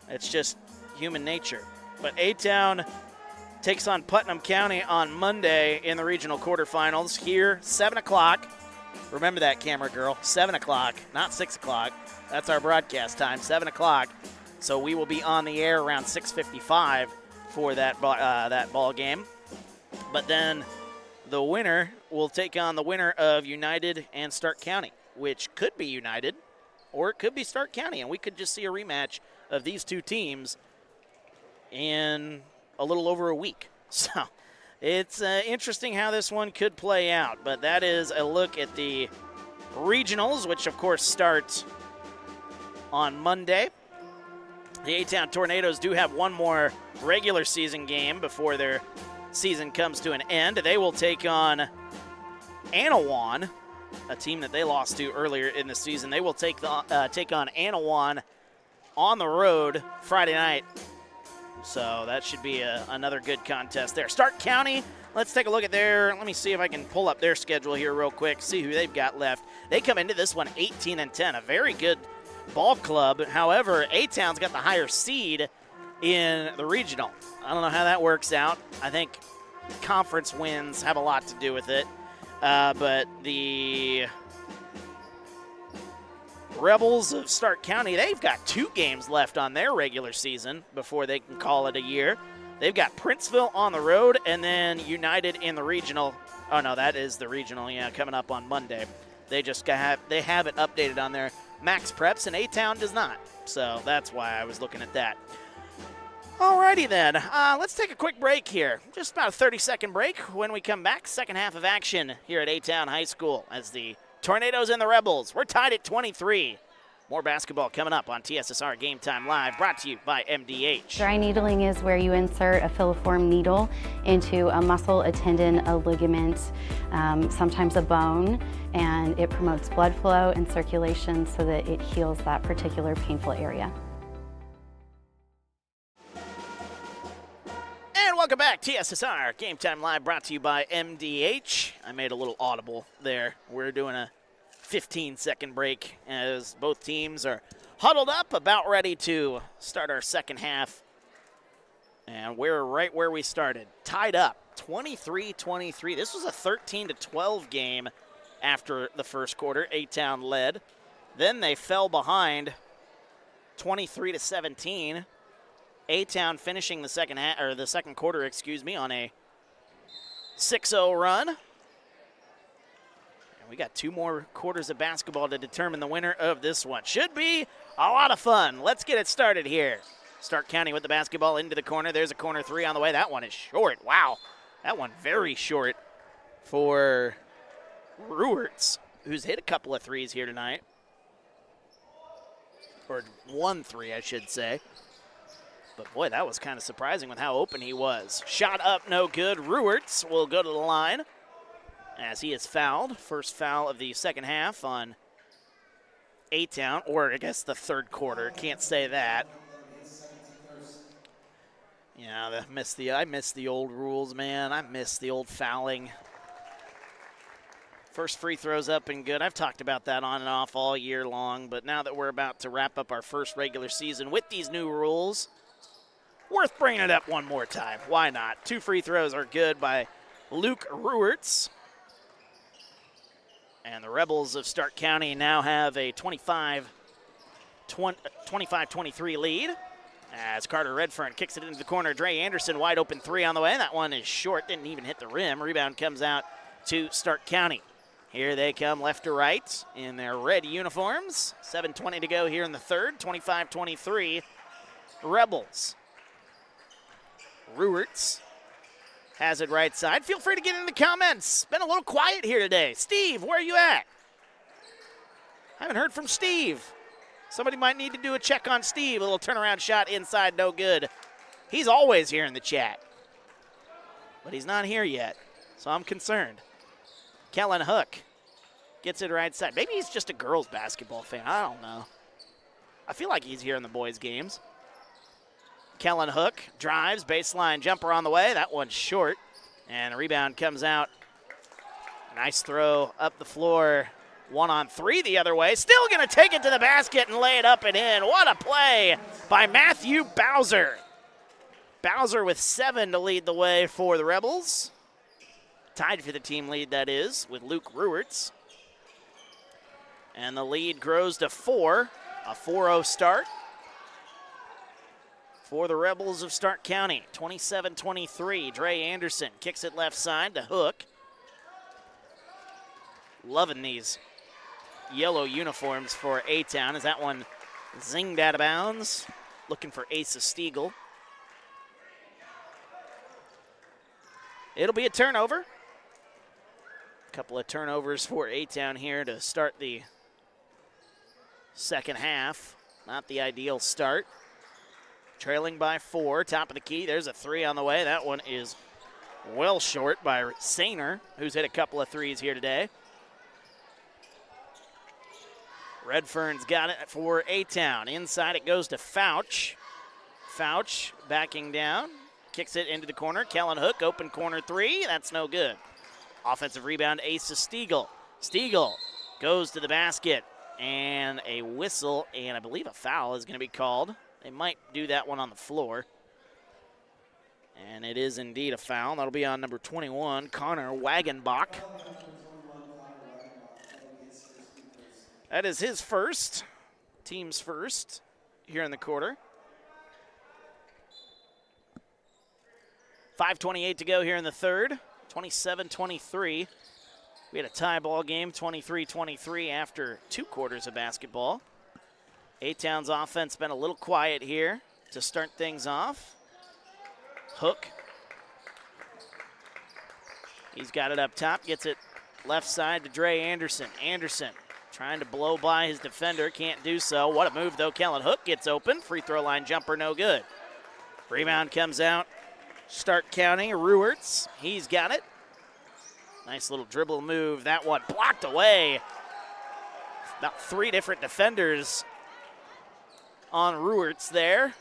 It's just human nature. But A-Town takes on Putnam County on Monday in the regional quarterfinals here, 7 o'clock. Remember that, camera girl, 7 o'clock, not 6 o'clock. That's our broadcast time, 7 o'clock. So we will be on the air around 6:55 for that ball game. But then the winner will take on the winner of United and Stark County which could be United or it could be Stark County, and we could just see a rematch of these two teams in a little over a week. So it's interesting how this one could play out, but that is a look at the regionals, which of course start on Monday. The A-Town Tornadoes do have one more regular season game before their season comes to an end. They will take on Anawan, a team that they lost to earlier in the season. They will take on Anawan on the road Friday night. So that should be another good contest there. Stark County, let's take a look at let me see if I can pull up their schedule here real quick, see who they've got left. They come into this one 18-10, a very good ball club. However, A-Town's got the higher seed in the regional. I don't know how that works out. I think conference wins have a lot to do with it. But the Rebels of Stark County, they've got 2 games left on their regular season before they can call it a year. They've got Princeville on the road and then United in the regional. Oh, no, that is the regional, coming up on Monday. They have it updated on their Max Preps, and A-Town does not. So that's why I was looking at that. Alrighty then, let's take a quick break here. Just about a 30-second break. When we come back, second half of action here at A-Town High School as the Tornadoes and the Rebels. We're tied at 23. More basketball coming up on TSSR Game Time Live, brought to you by MDH. Dry needling is where you insert a filiform needle into a muscle, a tendon, a ligament, sometimes a bone, and it promotes blood flow and circulation so that it heals that particular painful area. And welcome back, TSSR Game Time Live, brought to you by MDH. I made a little audible there. We're doing a 15-second break as both teams are huddled up, about ready to start our second half. And we're right where we started, tied up, 23-23. This was a 13-12 game after the first quarter. A-Town led. Then they fell behind, 23-17. A-Town finishing the second quarter, on a 6-0 run. We got 2 more quarters of basketball to determine the winner of this one. Should be a lot of fun. Let's get it started here. Stark County with the basketball into the corner. There's a corner 3 on the way. That one is short. Wow. That one very short for Ruerts, who's hit a couple of threes here tonight. Or 1 3, I should say. But, boy, that was kind of surprising with how open he was. Shot up, no good. Ruerts will go to the line as he is fouled. First foul of the second half on A-Town, or I guess the third quarter. Can't say that. Yeah, I miss the old rules, man. I miss the old fouling. First free throws up and good. I've talked about that on and off all year long, but now that we're about to wrap up our first regular season with these new rules, worth bringing it up one more time. Why not? 2 free throws are good by Luke Ruerts. And the Rebels of Stark County now have a 25-23 lead as Carter Redfern kicks it into the corner. Dre Anderson, wide open 3 on the way. That one is short, didn't even hit the rim. Rebound comes out to Stark County. Here they come left to right in their red uniforms. 7:20 to go here in the third. 25-23 Rebels. Ruerts has it right side. Feel free to get in the comments. Been a little quiet here today. Steve, where are you at? Haven't heard from Steve. Somebody might need to do a check on Steve. A little turnaround shot inside, no good. He's always here in the chat, but he's not here yet, so I'm concerned. Kellen Hook gets it right side. Maybe he's just a girls basketball fan. I don't know. I feel like he's here in the boys' games. Kellen Hook drives, baseline jumper on the way. That one's short, and the rebound comes out. Nice throw up the floor. 1-on-3 the other way. Still going to take it to the basket and lay it up and in. What a play by Matthew Bowser. Bowser with 7 to lead the way for the Rebels. Tied for the team lead, that is, with Luke Ruerts. And the lead grows to 4, a 4-0 start for the Rebels of Stark County. 27-23, Dre Anderson kicks it left side to Hook. Loving these yellow uniforms for A-Town as that one zinged out of bounds. Looking for Asa Stiegel. It'll be a turnover. A couple of turnovers for A-Town here to start the second half. Not the ideal start. Trailing by 4, top of the key. There's a 3 on the way. That one is well short by Sainer, who's hit a couple of threes here today. Redfern's got it for A-Town. Inside it goes to Fouch. Fouch backing down. Kicks it into the corner. Kellen Hook, open corner 3. That's no good. Offensive rebound, Asa Stiegel. Stiegel goes to the basket. And a whistle and I believe a foul is going to be called. They might do that one on the floor. And it is indeed a foul. That'll be on number 21, Connor Wagenbach. That is his first, team's first here in the quarter. 5:28 to go here in the third, 27-23. We had a tie ball game, 23-23 after 2 quarters of basketball. A-Town's offense been a little quiet here to start things off. Hook. He's got it up top, gets it left side to Dre Anderson. Anderson trying to blow by his defender, can't do so. What a move though, Kellen Hook gets open. Free throw line jumper, no good. Rebound comes out, Stark County, Ruerts, he's got it. Nice little dribble move, that one blocked away. About 3 different defenders on Ruerts there.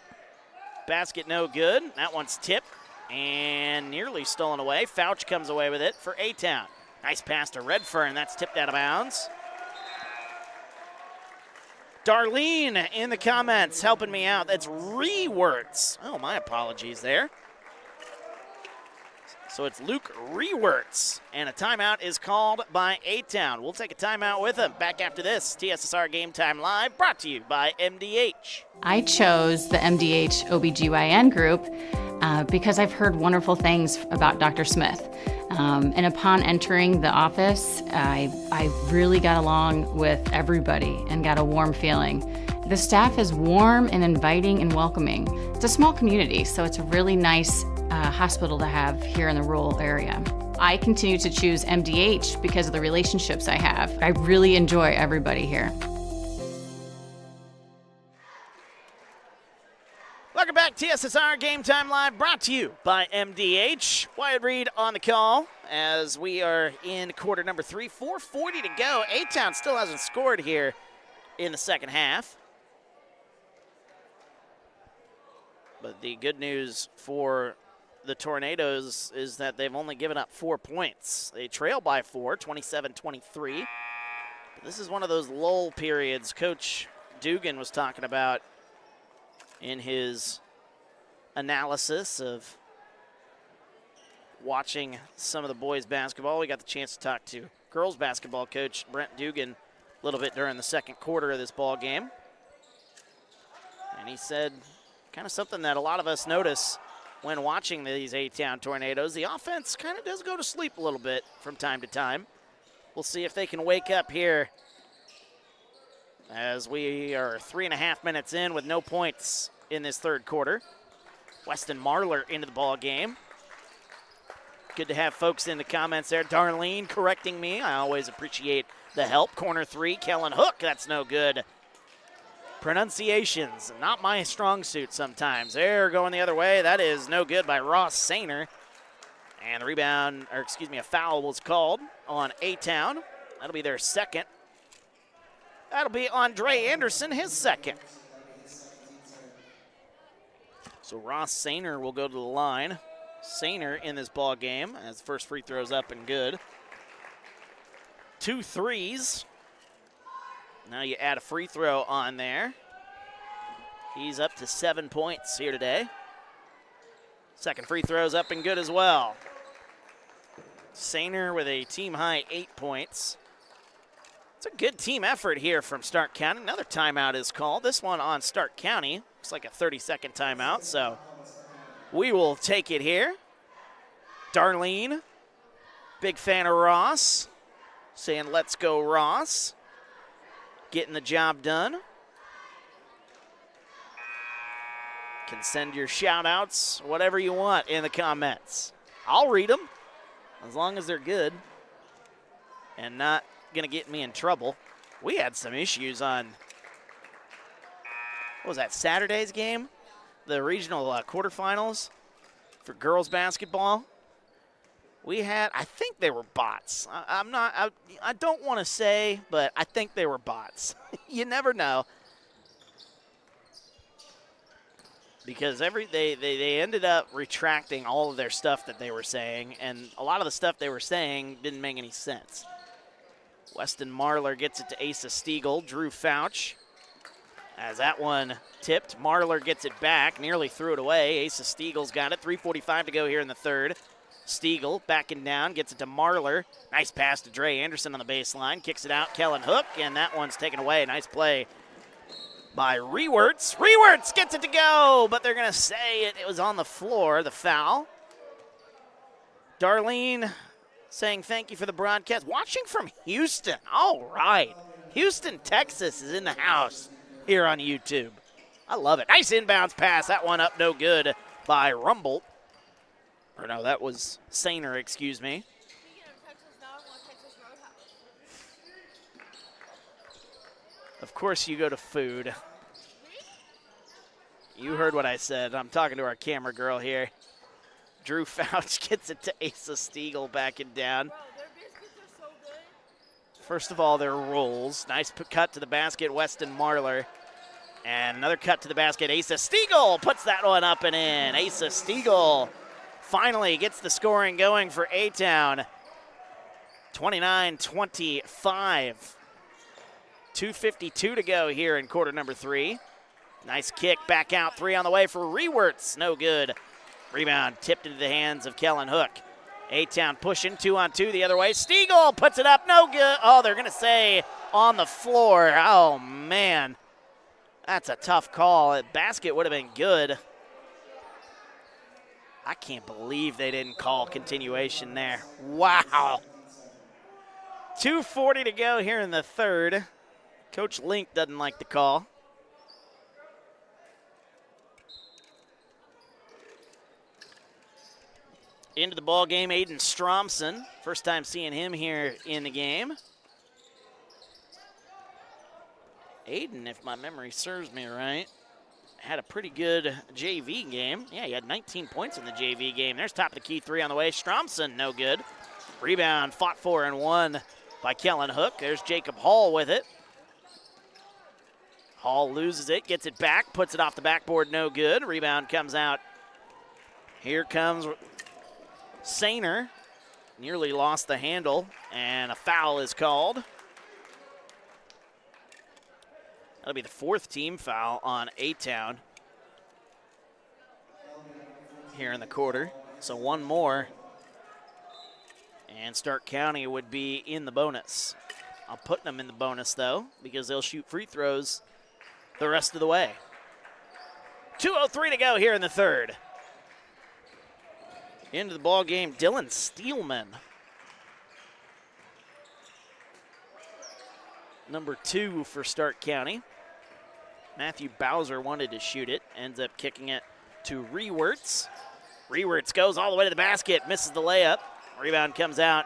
Basket no good. That one's tipped and nearly stolen away. Fouch comes away with it for A-Town. Nice pass to Redfern. That's tipped out of bounds. Darlene in the comments helping me out. That's Rewerts. Oh, my apologies there. So it's Luke Rewerts, and a timeout is called by A-Town. We'll take a timeout with him. Back after this, TSSR Game Time Live, brought to you by MDH. I chose the MDH OBGYN group because I've heard wonderful things about Dr. Smith. And upon entering the office, I really got along with everybody and got a warm feeling. The staff is warm and inviting and welcoming. It's a small community, so it's a really nice hospital to have here in the rural area. I continue to choose MDH because of the relationships I have. I really enjoy everybody here. Welcome back, TSSR Game Time Live, brought to you by MDH. Wyatt Reed on the call as we are in quarter number 3, 4:40 to go. A-Town still hasn't scored here in the second half. But the good news for the Tornadoes is that they've only given up 4 points. They trail by 4, 27-23. But this is one of those lull periods Coach Dugan was talking about in his analysis of watching some of the boys basketball. We got the chance to talk to girls basketball coach Brent Dugan a little bit during the second quarter of this ball game. And he said kind of something that a lot of us notice when watching these A-Town Tornadoes. The offense kind of does go to sleep a little bit from time to time. We'll see if they can wake up here as we are 3.5 minutes in with no points in this third quarter. Weston Marler into the ball game. Good to have folks in the comments there. Darlene correcting me. I always appreciate the help. Corner 3, Kellen Hook. That's no good. Pronunciations, not my strong suit sometimes. They're going the other way. That is no good by Ross Sainer. And the rebound, or excuse me, a foul was called on A-Town. That'll be their second. That'll be Andre Anderson, his second. So Ross Sainer will go to the line. Sainer in this ball game as the first free throw's up and good. 2 threes. Now you add a free throw on there. He's up to 7 points here today. Second free throw's up and good as well. Sainer with a team-high 8 points. It's a good team effort here from Stark County. Another timeout is called. This one on Stark County. Looks like a 30-second timeout, so we will take it here. Darlene, big fan of Ross, saying let's go Ross. getting the job done. Can send your shout-outs, whatever you want in the comments. I'll read them as long as they're good and not going to get me in trouble. We had some issues on, what was that, Saturday's game? The regional quarterfinals for girls basketball. We had, I think they were bots. I don't want to say, but I think they were bots. You never know. Because they ended up retracting all of their stuff that they were saying, and a lot of the stuff they were saying didn't make any sense. Weston Marlar gets it to Asa Stiegel. Drew Fouch. As that one tipped, Marlar gets it back, nearly threw it away. Asa Stiegel's got it. 3:45 to go here in the third. Stiegel backing down, gets it to Marlar. Nice pass to Dre Anderson on the baseline. Kicks it out, Kellen Hook, and that one's taken away. Nice play by Rewerts. Rewerts gets it to go, but they're going to say it was on the floor, the foul. Darlene saying thank you for the broadcast. Watching from Houston. All right. Houston, Texas is in the house here on YouTube. I love it. Nice inbounds pass. That one up no good by Rumble. Or no, that was Sainer, excuse me. Of course you go to food. You heard what I said. I'm talking to our camera girl here. Drew Fouch gets it to Asa Stiegel backing down. Bro, their biscuits are so good. First of all, their rolls. Nice cut to the basket, Weston Marlar. And another cut to the basket, Asa Stiegel puts that one up and in. Asa Stiegel finally gets the scoring going for A-Town. 29-25. 2:52 to go here in quarter number 3. Nice kick, back out, 3 on the way for Rewerts. No good. Rebound tipped into the hands of Kellen Hook. A-Town pushing, 2-on-2 the other way. Stiegel puts it up, no good. Oh, they're going to say on the floor. Oh, man. That's a tough call. That basket would have been good. I can't believe they didn't call continuation there. Wow. 2:40 to go here in the third. Coach Link doesn't like the call. Into the ball game, Aiden Stromson. First time seeing him here in the game. Aiden, if my memory serves me right, had a pretty good JV game. Yeah, he had 19 points in the JV game. There's top of the key 3 on the way. Stromson, no good. Rebound fought for and won by Kellen Hook. There's Jacob Hall with it. Hall loses it, gets it back, puts it off the backboard, no good. Rebound comes out. Here comes Sainer. Nearly lost the handle, and a foul is called. That'll be the 4th team foul on A-Town here in the quarter. So one more, and Stark County would be in the bonus. I'm putting them in the bonus, though, because they'll shoot free throws the rest of the way. 2:03 to go here in the third. Into the ball game, Dylan Steelman. Number 2 for Stark County. Matthew Bowser wanted to shoot it, ends up kicking it to Rewerts. Rewerts goes all the way to the basket, misses the layup. Rebound comes out.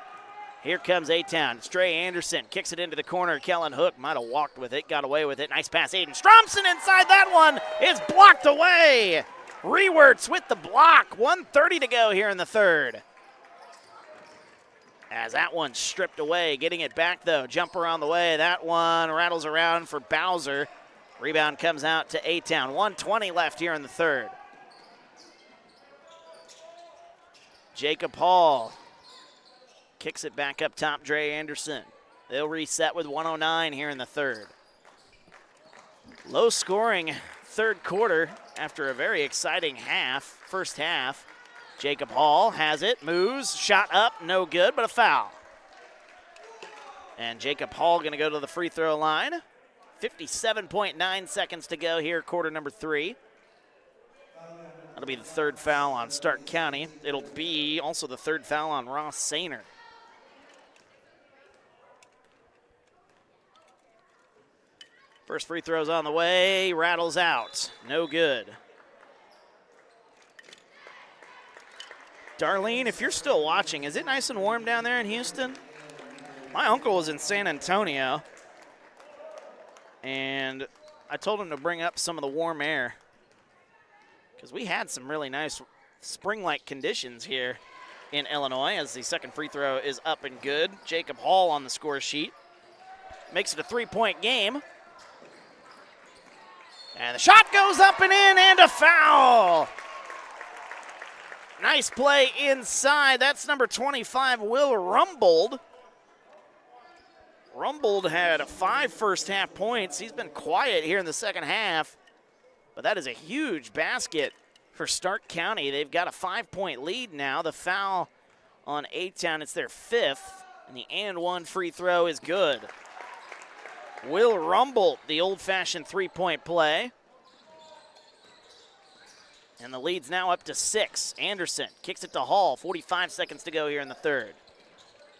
Here comes A-Town. It's Dre Anderson, kicks it into the corner. Kellen Hook might have walked with it, got away with it. Nice pass, Aiden Stromson inside that one is blocked away. Rewerts with the block. 1:30 to go here in the third. As that one's stripped away, getting it back though. Jumper on the way. That one rattles around for Bowser. Rebound comes out to A-Town. 1:20 left here in the third. Jacob Hall kicks it back up top, Dre Anderson. They'll reset with 1:09 here in the third. Low scoring third quarter after a very exciting first half. Jacob Hall has it, moves, shot up, no good, but a foul. And Jacob Hall going to go to the free throw line. 57.9 seconds to go here, quarter number 3. That'll be the third foul on Stark County. It'll be also the third foul on Ross Sainer. First free throw's on the way, rattles out. No good. Darlene, if you're still watching, is it nice and warm down there in Houston? My uncle was in San Antonio, and I told him to bring up some of the warm air because we had some really nice spring-like conditions here in Illinois as the second free throw is up and good. Jacob Hall on the score sheet. Makes it a 3-point game. And the shot goes up and in, and a foul. Nice play inside. That's number 25, Will Rumbold. Rumbold had 5 first-half points. He's been quiet here in the second half, but that is a huge basket for Stark County. They've got a 5-point lead now. The foul on A-Town, it's their 5th, and the and-one free throw is good. Will Rumbold, the old-fashioned 3-point play. And the lead's now up to 6. Anderson kicks it to Hall. 45 seconds to go here in the third.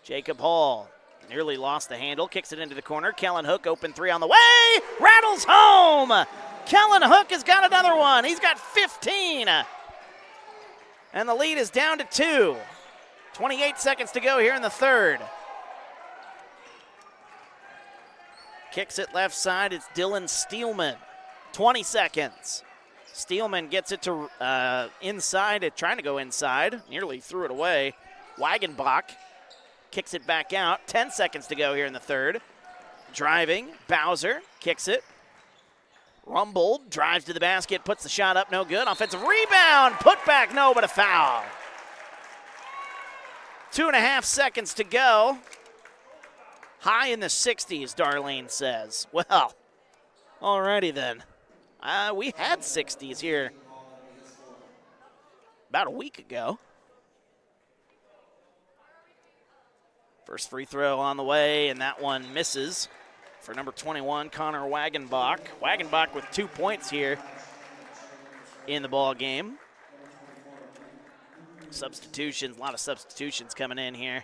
Jacob Hall nearly lost the handle. Kicks it into the corner. Kellen Hook, open 3 on the way. Rattles home. Kellen Hook has got another one. He's got 15. And the lead is down to 2. 28 seconds to go here in the third. Kicks it left side. It's Dylan Steelman. 20 seconds. Steelman gets it to inside, trying to go inside. Nearly threw it away. Wagenbach kicks it back out. 10 seconds to go here in the third. Driving, Bowser kicks it. Rumbold drives to the basket, puts the shot up, no good. Offensive rebound, put back, no, but a foul. 2.5 seconds to go. High in the 60s, Darlene says. Well, alrighty then. We had 60s here about a week ago. First free throw on the way, and that one misses for number 21, Connor Wagenbach. Wagenbach with 2 points here in the ball game. Substitutions, a lot of substitutions coming in here.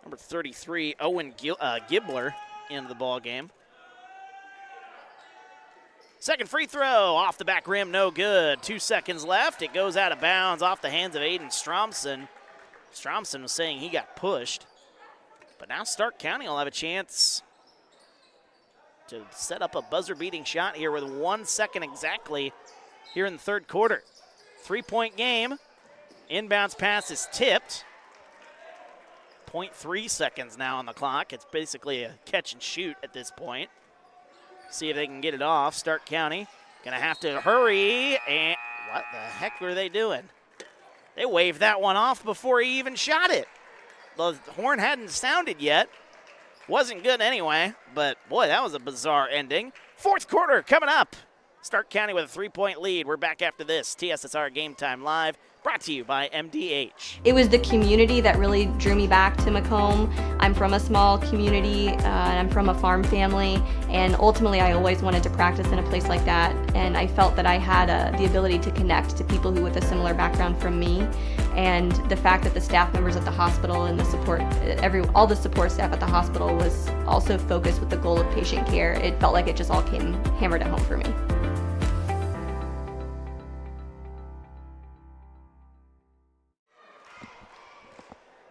Number 33, Owen Gibler into the ball game. Second free throw off the back rim, no good. 2 seconds left. It goes out of bounds off the hands of Aiden Stromson. Stromson was saying he got pushed. But now Stark County will have a chance to set up a buzzer-beating shot here with 1 second exactly here in the third quarter. 3-point game. Inbounds pass is tipped. 0.3 seconds now on the clock. It's basically a catch and shoot at this point. See if they can get it off. Stark County gonna have to hurry. And what the heck were they doing? They waved that one off before he even shot it. The horn hadn't sounded yet. Wasn't good anyway, but boy, that was a bizarre ending. Fourth quarter coming up. Stark County with a 3-point lead. We're back after this. TSSR Game Time Live, brought to you by MDH. It was the community that really drew me back to Macomb. I'm from a small community, and I'm from a farm family, and ultimately I always wanted to practice in a place like that, and I felt that I had the ability to connect to people who with a similar background from me, and the fact that the staff members at the hospital and the support, all the support staff at the hospital was also focused with the goal of patient care. It felt like it just all came hammered at home for me.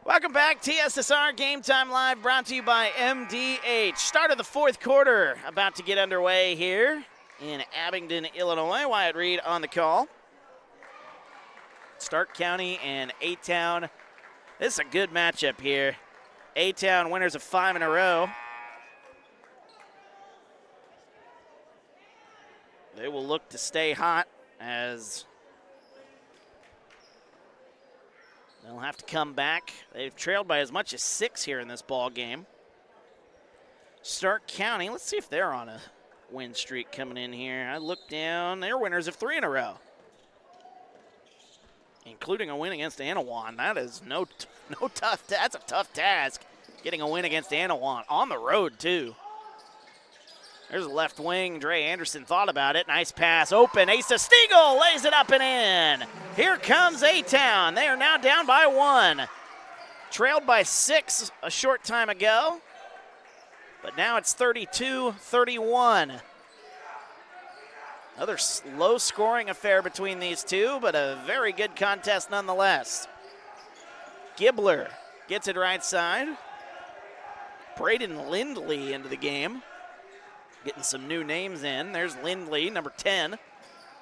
Welcome back, TSSR Game Time Live, brought to you by MDH. Start of the fourth quarter, about to get underway here in Abingdon, Illinois. Wyatt Reed on the call. Stark County and A-Town. This is a good matchup here. A-Town winners of 5 in a row. They will look to stay hot as they'll have to come back. They've trailed by as much as 6 here in this ball game. Stark County, let's see if they're on a win streak coming in here. I looked down, they're winners of 3 in a row, including a win against Anawan. That is that's a tough task, getting a win against Anawan on the road too. There's a left wing. Dre Anderson thought about it. Nice pass. Open. Asa Stiegel lays it up and in. Here comes A-Town. They are now down by 1. Trailed by 6 a short time ago. But now it's 32-31. Another low-scoring affair between these two, but a very good contest nonetheless. Gibbler gets it right side. Braden Lindley into the game. Getting some new names in. There's Lindley, number 10.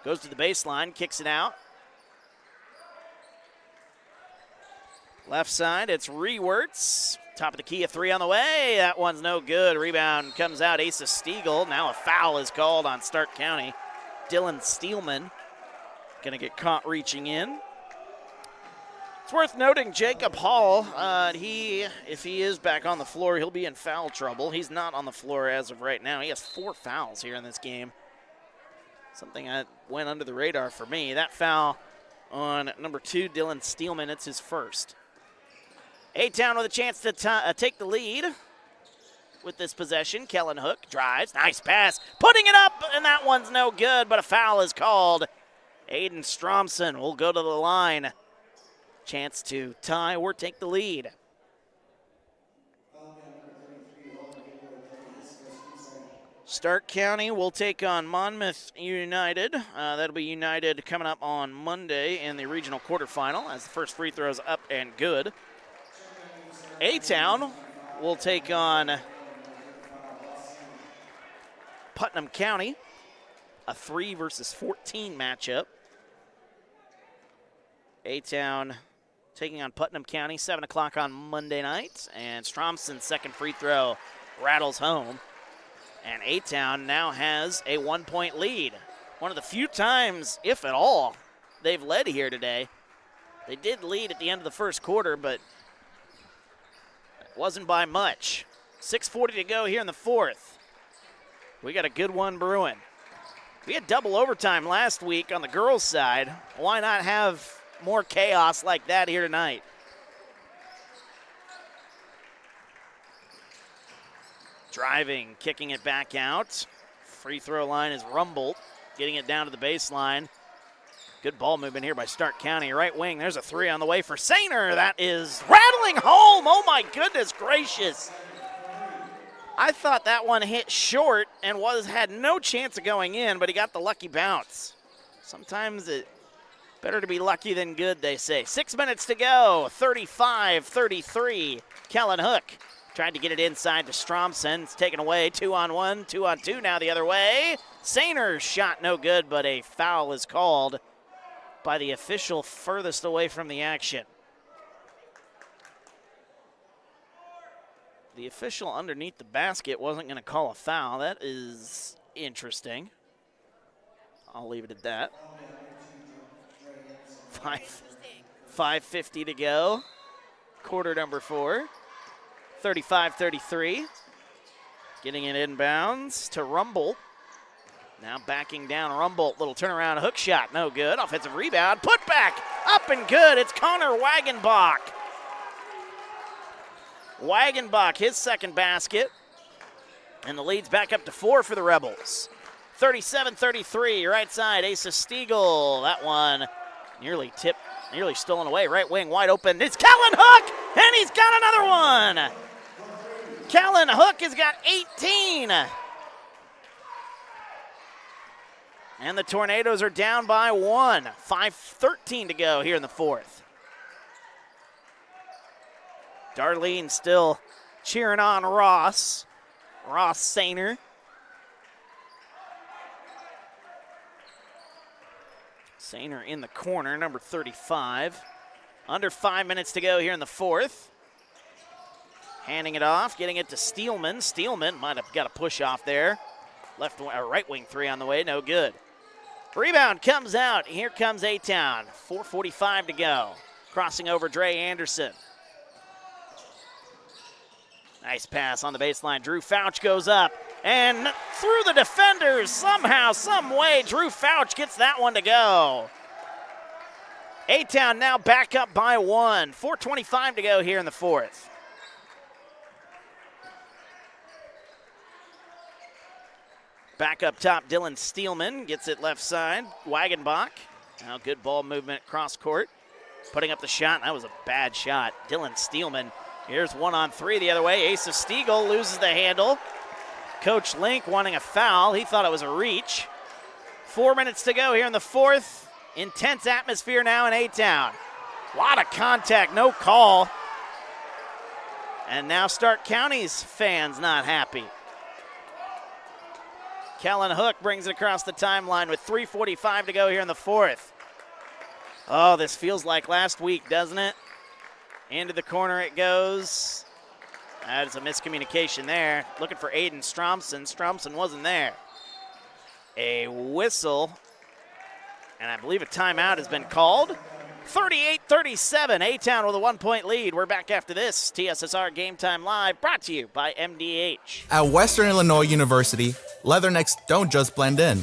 Goes to the baseline, kicks it out. Left side, it's Rewerts. Top of the key, a three on the way. That one's no good. Rebound comes out, Asa Stiegel. Now a foul is called on Stark County. Dylan Steelman gonna get caught reaching in. It's worth noting Jacob Hall, if he is back on the floor, he'll be in foul trouble. He's not on the floor as of right now. He has 4 fouls here in this game. Something that went under the radar for me. That foul on number 2, Dylan Steelman, it's his first. A-Town with a chance to take the lead with this possession. Kellen Hook drives, nice pass, putting it up, and that one's no good, but a foul is called. Aiden Stromson will go to the line. Chance to tie or take the lead. Stark County will take on Monmouth United. That'll be United coming up on Monday in the regional quarterfinal as the first free throw is up and good. A-Town will take on Putnam County, a 3 versus 14 matchup. A-Town taking on Putnam County, 7 o'clock on Monday night, and Stromson's second free throw rattles home. And A-Town now has a 1-point lead. One of the few times, if at all, they've led here today. They did lead at the end of the first quarter, but it wasn't by much. 6:40 to go here in the fourth. We got a good one brewing. We had double overtime last week on the girls' side. Why not have more chaos like that here tonight? Driving, kicking it back out. Free throw line is Rumbold, getting it down to the baseline. Good ball movement here by Stark County. Right wing, there's a 3 on the way for Sainer. That is rattling home. Oh my goodness gracious. I thought that one hit short and had no chance of going in, but he got the lucky bounce. Sometimes it better to be lucky than good, they say. 6 minutes to go, 35-33. Kellen Hook tried to get it inside to Stromson. It's taken away, 2-on-1, 2-on-2 now the other way. Sainer's shot no good, but a foul is called by the official furthest away from the action. The official underneath the basket wasn't going to call a foul. That is interesting. I'll leave it at that. 5:50 to go. Quarter number 4. 35-33. Getting it inbounds to Rumbold. Now backing down Rumbold. Little turnaround hook shot. No good. Offensive rebound. Put back. Up and good. It's Connor Wagenbach. Wagenbach, his second basket. And the lead's back up to 4 for the Rebels. 37-33. Right side. Asa Stiegel. That one nearly tipped. Nearly stolen away. Right wing wide open. It's Kellen Hook. And he's got another one. Kellen Hook has got 18. And the Tornadoes are down by 1. 5:13 to go here in the fourth. Darlene still cheering on Ross. Ross Sainer. Sainer in the corner, number 35. Under 5 minutes to go here in the fourth. Handing it off, getting it to Steelman. Steelman might have got a push off there. Right wing 3 on the way, no good. Rebound comes out. Here comes A-Town. 4:45 to go. Crossing over Dre Anderson. Nice pass on the baseline. Drew Fouch goes up and through the defenders somehow, some way. Drew Fouch gets that one to go. A-Town now back up by 1. 4:25 to go here in the fourth. Back up top, Dylan Steelman gets it left side. Wagenbach. Now good ball movement cross court. Putting up the shot. That was a bad shot. Dylan Steelman Here's 1-on-3 the other way. Asa Stiegel loses the handle. Coach Link wanting a foul. He thought it was a reach. 4 minutes to go here in the fourth. Intense atmosphere now in A-Town. A lot of contact, no call. And now Stark County's fans not happy. Kellen Hook brings it across the timeline with 3:45 to go here in the fourth. Oh, this feels like last week, doesn't it? Into the corner it goes. That is a miscommunication there. Looking for Aiden Stromson. Stromson wasn't there. A whistle, and I believe a timeout has been called. 38-37, A-Town with a 1-point lead. We're back after this. TSSR Game Time Live, brought to you by MDH. At Western Illinois University, Leathernecks don't just blend in.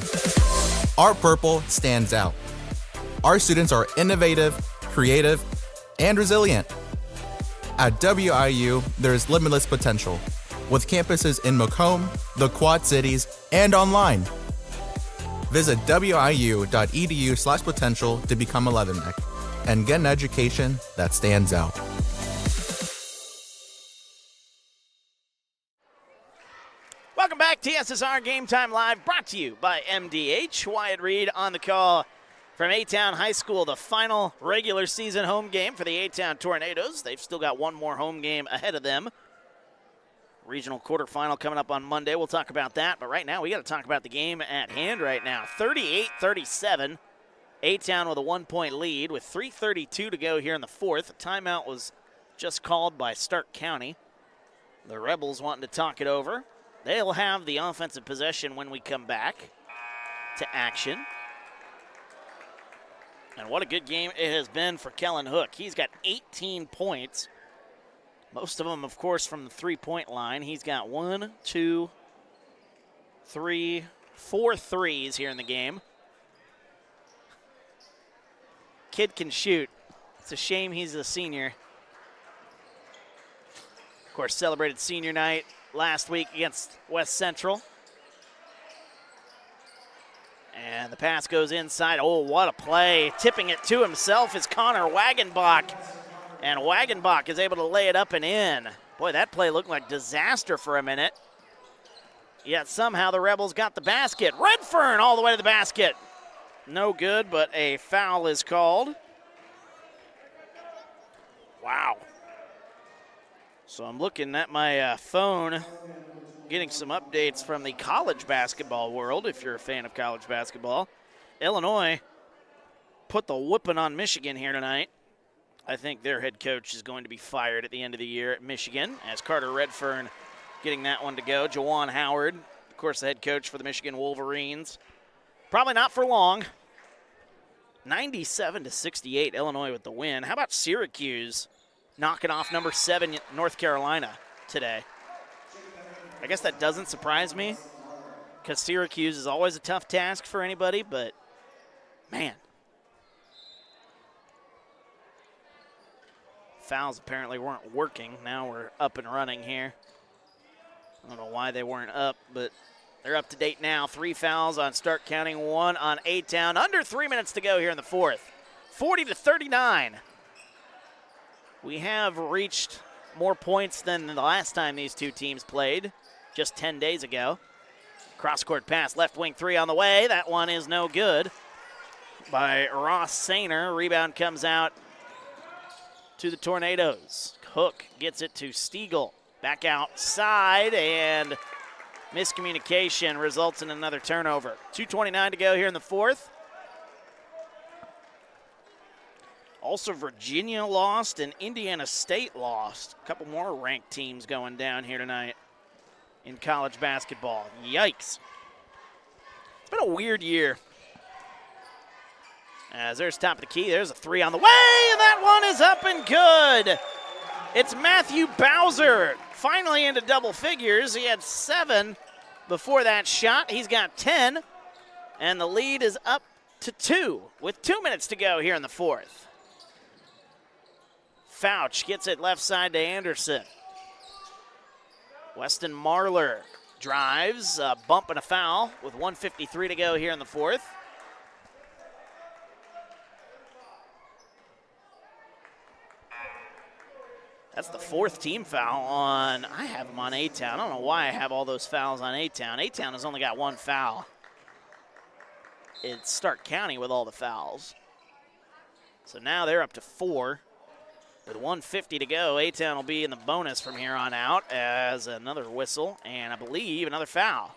Our purple stands out. Our students are innovative, creative, and resilient. At WIU, there's limitless potential, with campuses in Macomb, the Quad Cities, and online. Visit wiu.edu/potential to become a Leatherneck and get an education that stands out. Welcome back, TSSR Game Time Live, brought to you by MDH. Wyatt Reed on the call from A-Town High School, the final regular season home game for the A-Town Tornadoes. They've still got one more home game ahead of them. Regional quarterfinal coming up on Monday. We'll talk about that, but right now we got to talk about the game at hand right now. 38-37. A-Town with a 1-point lead with 3:32 to go here in the fourth. A timeout was just called by Stark County. The Rebels wanting to talk it over. They'll have the offensive possession when we come back to action. And what a good game it has been for Kellen Hook. He's got 18 points. Most of them, of course, from the three-point line. He's got 4 threes here in the game. Kid can shoot. It's a shame he's a senior. Of course, celebrated senior night last week against West Central. And the pass goes inside. Oh, what a play. Tipping it to himself is Connor Wagenbach. And Wagenbach is able to lay it up and in. Boy, that play looked like disaster for a minute. Yet somehow the Rebels got the basket. Redfern all the way to the basket. No good, but a foul is called. Wow. So I'm looking at my phone, getting some updates from the college basketball world, if you're a fan of college basketball. Illinois put the whooping on Michigan here tonight. I think their head coach is going to be fired at the end of the year at Michigan, as Carter Redfern getting that one to go. Jawan Howard, of course, the head coach for the Michigan Wolverines. Probably not for long. 97-68, Illinois with the win. How about Syracuse knocking off number 7 North Carolina today? I guess that doesn't surprise me, because Syracuse is always a tough task for anybody, but man. Fouls apparently weren't working. Now we're up and running here. I don't know why they weren't up, but they're up to date now. 3 fouls on Stark County, 1 on A-Town. Under 3 minutes to go here in the fourth. 40-39. We have reached more points than the last time these two teams played, just 10 days ago. Cross-court pass, left wing 3 on the way. That one is no good by Ross Sainer. Rebound comes out to the Tornadoes. Hook gets it to Stiegel. Back outside, and miscommunication results in another turnover. 2:29 to go here in the fourth. Also, Virginia lost and Indiana State lost. A couple more ranked teams going down here tonight in college basketball. Yikes. It's been a weird year. As there's top of the key, there's a 3 on the way, and that one is up and good. It's Matthew Bowser, finally into double figures. He had 7 before that shot. He's got 10, and the lead is up to 2 with 2 minutes to go here in the fourth. Fouch gets it left side to Anderson. Weston Marler drives, a bump and a foul with 1:53 to go here in the fourth. That's the 4th team foul on, I have them on A-Town. I don't know why I have all those fouls on A-Town. A-Town has only got 1 foul. It's Stark County with all the fouls. So now they're up to 4. With 1:50 to go, A-Town will be in the bonus from here on out as another whistle and I believe another foul.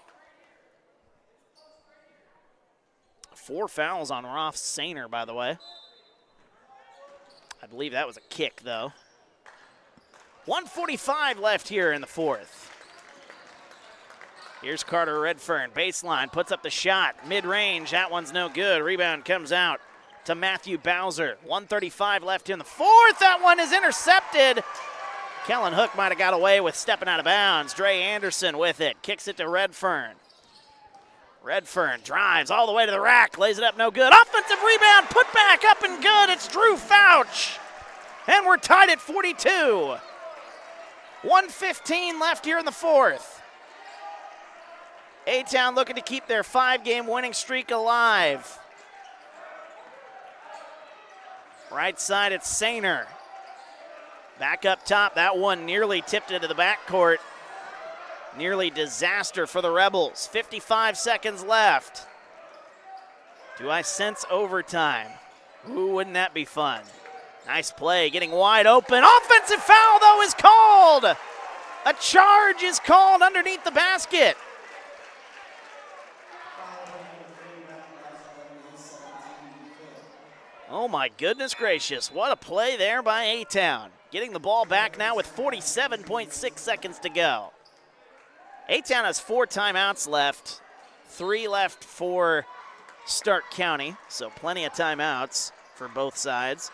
4 fouls on Roth Sainer, by the way. I believe that was a kick, though. 1:45 left here in the 4th. Here's Carter Redfern, baseline, puts up the shot, mid-range, that one's no good. Rebound comes out to Matthew Bowser. 1:35 left in the 4th, that one is intercepted. Kellen Hook might have got away with stepping out of bounds. Dre Anderson with it, kicks it to Redfern. Redfern drives all the way to the rack, lays it up, no good. Offensive rebound, put back, up and good. It's Drew Fouch. And we're tied at 42. 1:15 left here in the 4th. A-Town looking to keep their 5-game winning streak alive. Right side, it's Sainer. Back up top, that one nearly tipped into the backcourt. Nearly disaster for the Rebels. 55 seconds left. Do I sense overtime? Ooh, wouldn't that be fun? Nice play, getting wide open. Offensive foul, though, is called. A charge is called underneath the basket. Oh, my goodness gracious. What a play there by A-Town. Getting the ball back now with 47.6 seconds to go. A-Town has 4 timeouts left, 3 left for Stark County, so plenty of timeouts for both sides.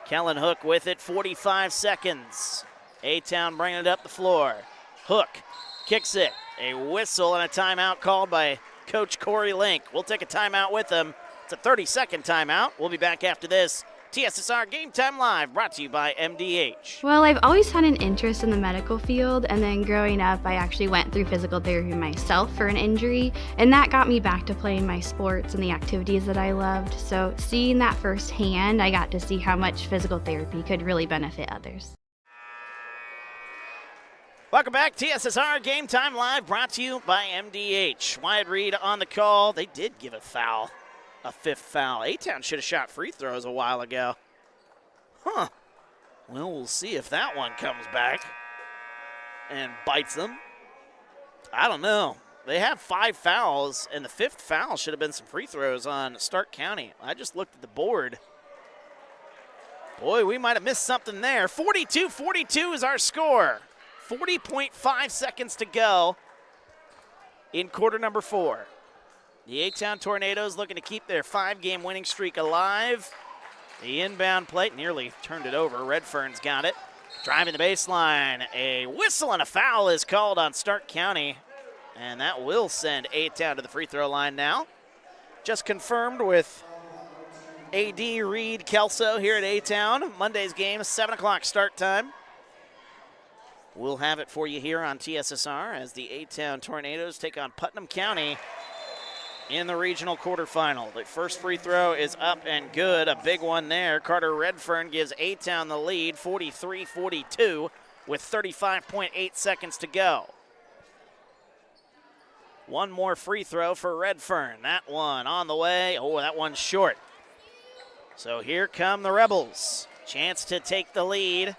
Kellen Hook with it, 45 seconds. A-Town bringing it up the floor. Hook kicks it, a whistle and a timeout called by Coach Corey Link. We'll take a timeout with him. It's a 30-second timeout. We'll be back after this. TSSR Game Time Live, brought to you by MDH. Well, I've always had an interest in the medical field, and then growing up, I actually went through physical therapy myself for an injury, and that got me back to playing my sports and the activities that I loved. So seeing that firsthand, I got to see how much physical therapy could really benefit others. Welcome back, TSSR Game Time Live, brought to you by MDH. Wyatt Reed on the call. They did give a foul. A 5th foul. A-Town should have shot free throws a while ago. Huh. Well, we'll see if that one comes back and bites them. I don't know. They have 5 fouls, and the 5th foul should have been some free throws on Stark County. I just looked at the board. Boy, we might have missed something there. 42-42 is our score. 40.5 seconds to go in quarter number 4. The A-Town Tornadoes looking to keep their 5-game winning streak alive. The inbound plate nearly turned it over. Redfern's got it. Driving the baseline. A whistle and a foul is called on Stark County. And that will send A-Town to the free throw line now. Just confirmed with A.D. Reed Kelso here at A-Town. Monday's game, 7 o'clock start time. We'll have it for you here on TSSR as the A-Town Tornadoes take on Putnam County in the regional quarterfinal. The first free throw is up and good. A big one there. Carter Redfern gives A-Town the lead, 43-42, with 35.8 seconds to go. One more free throw for Redfern. That one on the way. Oh, that one's short. So here come the Rebels. Chance to take the lead.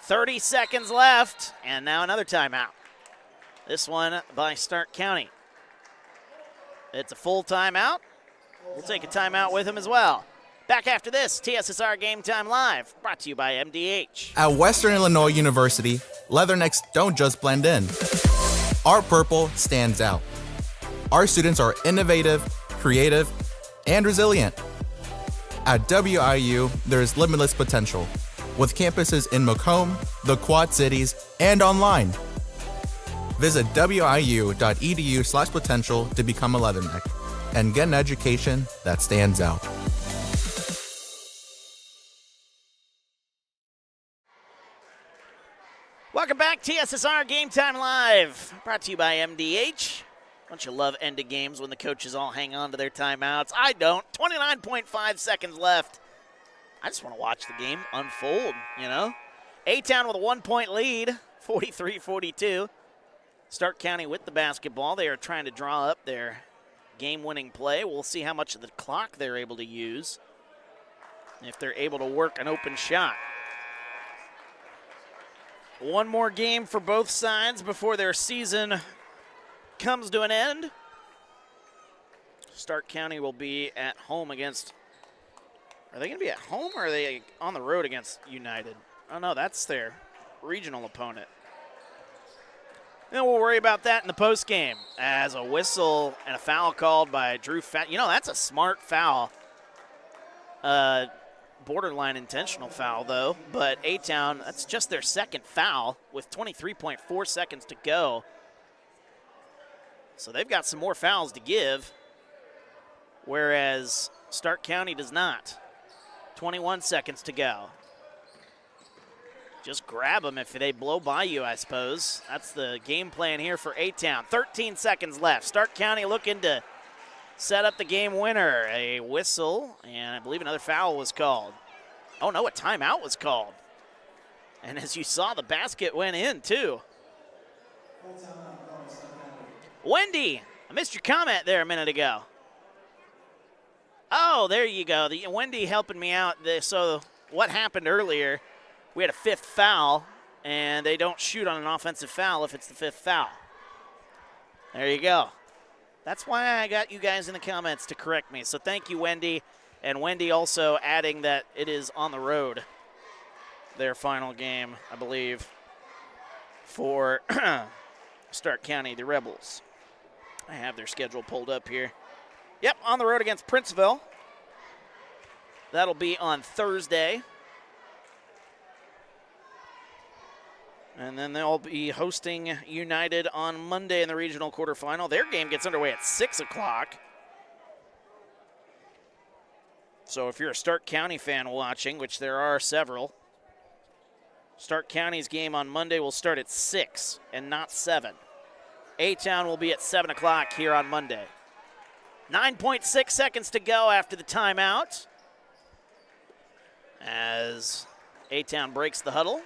30 seconds left, and now another timeout. This one by Stark County. It's a full timeout. We'll take a timeout with him as well. Back after this, TSSR Game Time Live, brought to you by MDH. At Western Illinois University, Leathernecks don't just blend in. Our purple stands out. Our students are innovative, creative, and resilient. At WIU, there is limitless potential, with campuses in Macomb, the Quad Cities, and online. Visit wiu.edu/potential to become a Leatherneck and get an education that stands out. Welcome back, TSSR Game Time Live, brought to you by MDH. Don't you love ending games when the coaches all hang on to their timeouts? I don't. 29.5 seconds left. I just want to watch the game unfold, you know? A-Town with a 1-point lead, 43-42. Stark County with the basketball. They are trying to draw up their game-winning play. We'll see how much of the clock they're able to use, if they're able to work an open shot. One more game for both sides before their season comes to an end. Stark County will be at home against, are they going to be at home or are they on the road against United? Oh no, that's their regional opponent. And we'll worry about that in the postgame as a whistle and a foul called by Drew You know, that's a smart foul. Borderline intentional foul, though. But A-Town, that's just their second foul with 23.4 seconds to go. So they've got some more fouls to give, whereas Stark County does not. 21 seconds to go. Just grab them if they blow by you, I suppose. That's the game plan here for A-Town. 13 seconds left. Stark County looking to set up the game winner. A whistle, and I believe another foul was called. Oh, no, a timeout was called. And as you saw, the basket went in, too. Wendy, I missed your comment there a minute ago. Oh, there you go. Wendy helping me out. So what happened earlier, we had a fifth foul, and they don't shoot on an offensive foul if it's the fifth foul. There you go. That's why I got you guys in the comments to correct me. So thank you, Wendy. And Wendy also adding that it is on the road, their final game, I believe, for Stark County, the Rebels. I have their schedule pulled up here. Yep, on the road against Princeville. That'll be on Thursday. And then they'll be hosting United on Monday in the regional quarterfinal. Their game gets underway at 6 o'clock. So if you're a Stark County fan watching, which there are several, Stark County's game on Monday will start at 6 and not 7. A-Town will be at 7 o'clock here on Monday. 9.6 seconds to go after the timeout, as A-Town breaks the huddle.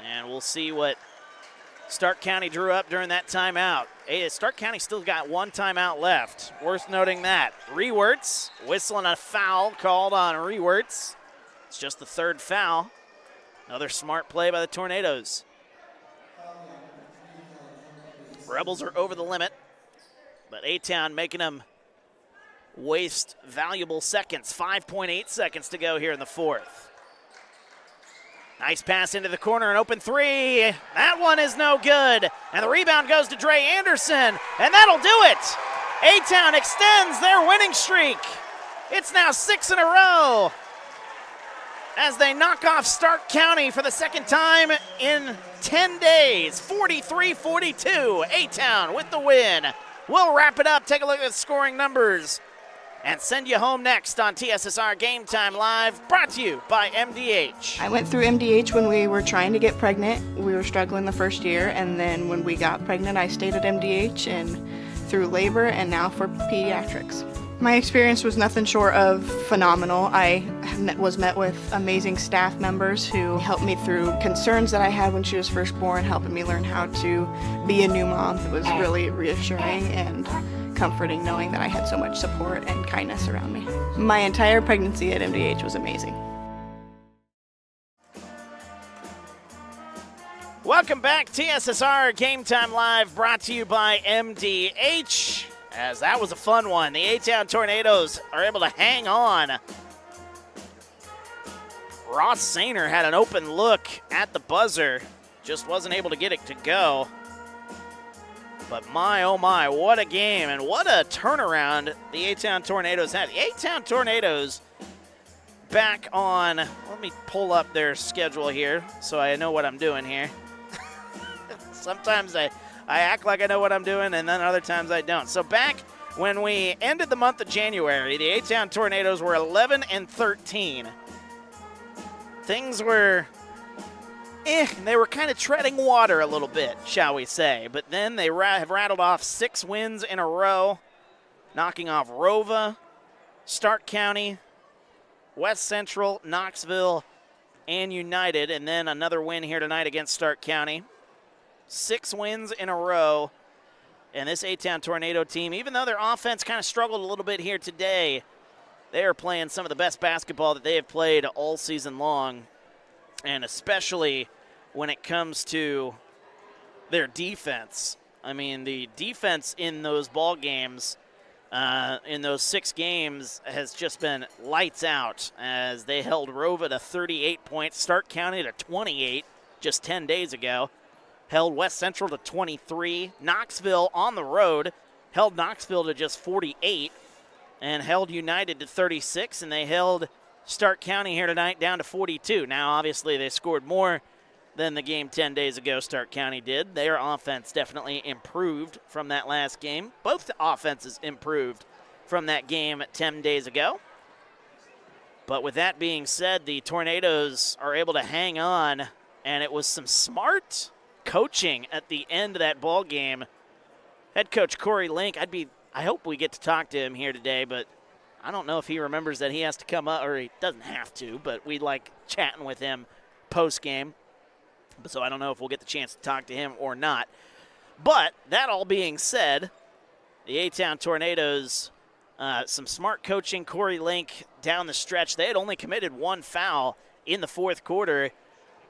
And we'll see what Stark County drew up during that timeout. Stark County still got one timeout left. Worth noting that. Rewerts whistling a foul called on Rewerts. It's just the third foul. Another smart play by the Tornadoes. Rebels are over the limit, but A-Town making them waste valuable seconds. 5.8 seconds to go here in the fourth. Nice pass into the corner, an open three. That one is no good. And the rebound goes to Dre Anderson, and that'll do it. A-Town extends their winning streak. It's now 6 in a row as they knock off Stark County for the second time in 10 days. 43-42, A-Town with the win. We'll wrap it up, take a look at the scoring numbers, and send you home next on TSSR Game Time Live, brought to you by MDH. I went through MDH when we were trying to get pregnant. We were struggling the first year, and then when we got pregnant, I stayed at MDH and through labor and now for pediatrics. My experience was nothing short of phenomenal. I was met with amazing staff members who helped me through concerns that I had when she was first born, helping me learn how to be a new mom. It was really reassuring and comforting knowing that I had so much support and kindness around me. My entire pregnancy at MDH was amazing. Welcome back, TSSR Game Time Live, brought to you by MDH. As that was a fun one. The A-Town Tornadoes are able to hang on. Ross Sainer had an open look at the buzzer, just wasn't able to get it to go. But my, oh my, what a game and what a turnaround the A-Town Tornadoes had. The A-Town Tornadoes back on, let me pull up their schedule here so I know what I'm doing here. Sometimes I act like I know what I'm doing, and then other times I don't. So back when we ended the month of January, the A-Town Tornadoes were 11-13. Things were they were kind of treading water a little bit, shall we say. But then they have rattled off 6 wins in a row, knocking off Rova, Stark County, West Central, Knoxville, and United, and then another win here tonight against Stark County. 6 wins in a row. And this A-Town Tornado team, even though their offense kind of struggled a little bit here today, they are playing some of the best basketball that they have played all season long, and especially when it comes to their defense. I mean, the defense in those ball games, in those 6 games, has just been lights out as they held Rova to 38 points, Stark County to 28 just 10 days ago, held West Central to 23, Knoxville on the road held Knoxville to just 48, and held United to 36, and they held Stark County here tonight down to 42. Now, obviously, they scored more than the game 10 days ago Stark County did. Their offense definitely improved from that last game. Both offenses improved from that game 10 days ago. But with that being said, the Tornadoes are able to hang on, and it was some smart coaching at the end of that ball game. Head coach Corey Link, I hope we get to talk to him here today, but I don't know if he remembers that he has to come up, or he doesn't have to, but we like chatting with him post-game. So I don't know if we'll get the chance to talk to him or not. But that all being said, the A-Town Tornadoes, some smart coaching, Corey Link down the stretch. They had only committed 1 foul in the 4th quarter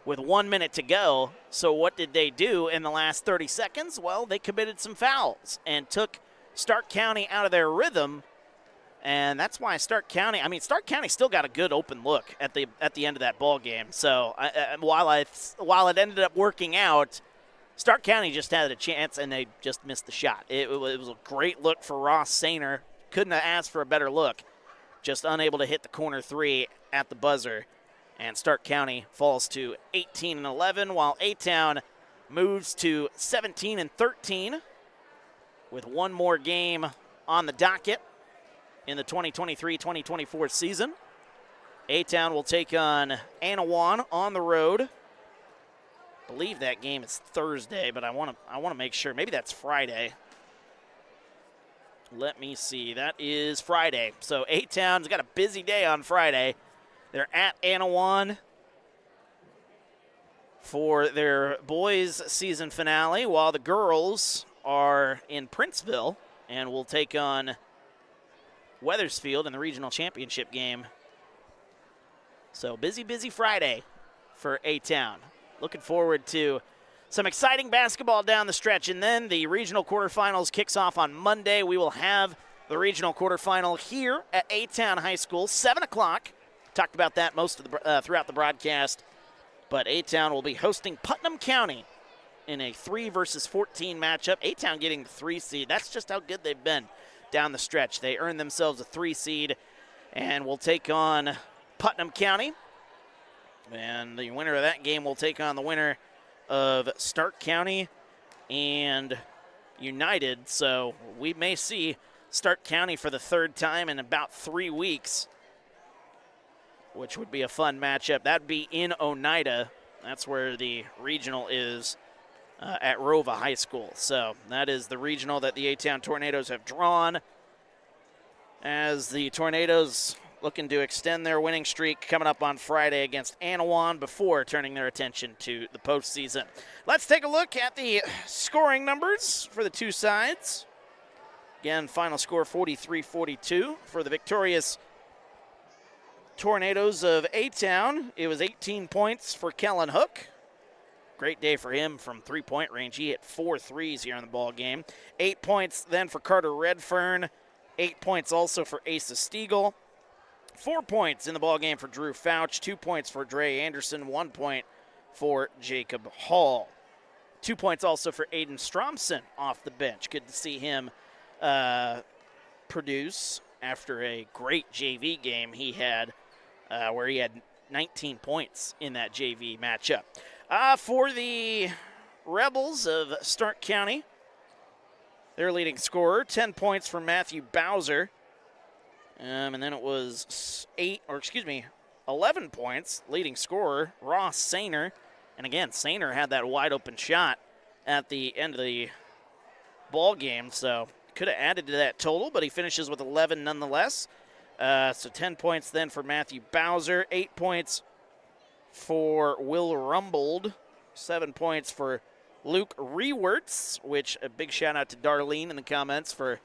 with 1 minute to go. So what did they do in the last 30 seconds? Well, they committed some fouls and took Stark County out of their rhythm. And that's why Stark County still got a good open look at the end of that ball game. So while it ended up working out, Stark County just had a chance and they just missed the shot. It was a great look for Ross Sainer. Couldn't have asked for a better look. Just unable to hit the corner 3 at the buzzer. And Stark County falls to 18-11, while A-Town moves to 17-13 with 1 more game on the docket in the 2023-2024 season. A-Town will take on Anawan on the road. I believe that game is Thursday, but I want to make sure. Maybe that's Friday. Let me see. That is Friday. So A-Town's got a busy day on Friday. They're at Anawan for their boys' season finale, while the girls are in Princeville and will take on Weathersfield in the regional championship game. So busy Friday for A-Town. Looking forward to some exciting basketball down the stretch. And then the regional quarterfinals kicks off on Monday. We will have the regional quarterfinal here at A-Town High School, 7 o'clock. Talked about that most of the throughout the broadcast. But A-Town will be hosting Putnam County in a 3 versus 14 matchup. A-Town getting the 3 seed. That's just how good they've been down the stretch. They earned themselves a 3 seed and will take on Putnam County. And the winner of that game will take on the winner of Stark County and United. So we may see Stark County for the 3rd time in about 3 weeks, which would be a fun matchup. That'd be in Oneida. That's where the regional is at Rova High School. So that is the regional that the A-Town Tornadoes have drawn, as the Tornadoes looking to extend their winning streak coming up on Friday against Anawan before turning their attention to the postseason. Let's take a look at the scoring numbers for the 2 sides. Again, final score 43-42 for the victorious Tornadoes of A-Town. It was 18 points for Kellen Hook. Great day for him from 3-point range. He hit 4 threes here in the ball game. 8 points then for Carter Redfern. 8 points also for Asa Stiegel. 4 points in the ball game for Drew Fouch. 2 points for Dre Anderson. 1 point for Jacob Hall. 2 points also for Aiden Stromson off the bench. Good to see him produce after a great JV game he had, where he had 19 points in that JV matchup. For the Rebels of Stark County, their leading scorer, 10 points for Matthew Bowser. And then it was 11 points, leading scorer, Ross Sainer. And again, Sainer had that wide open shot at the end of the ball game, so could have added to that total, but he finishes with 11 nonetheless. So 10 points then for Matthew Bowser, 8 points for Will Rumbold. 7 points for Luke Rewerts, which a big shout out to Darlene in the comments for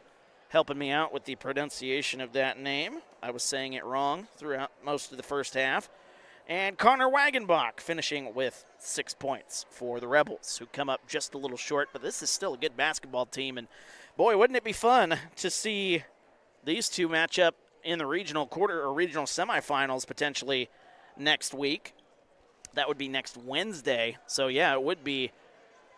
helping me out with the pronunciation of that name. I was saying it wrong throughout most of the first half. And Connor Wagenbach finishing with 6 points for the Rebels, who come up just a little short, but this is still a good basketball team. And boy, wouldn't it be fun to see these two match up in the regional quarter or regional semifinals potentially next week. That would be next Wednesday. So yeah, it would be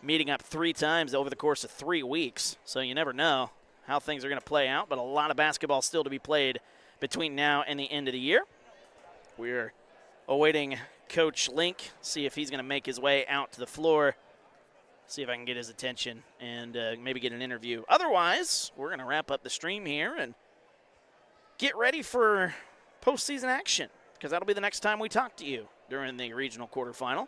meeting up 3 times over the course of 3 weeks. So you never know how things are going to play out, but a lot of basketball still to be played between now and the end of the year. We're awaiting Coach Link, see if he's going to make his way out to the floor, see if I can get his attention and maybe get an interview. Otherwise, we're going to wrap up the stream here and get ready for postseason action, because that'll be the next time we talk to you during the regional quarterfinal.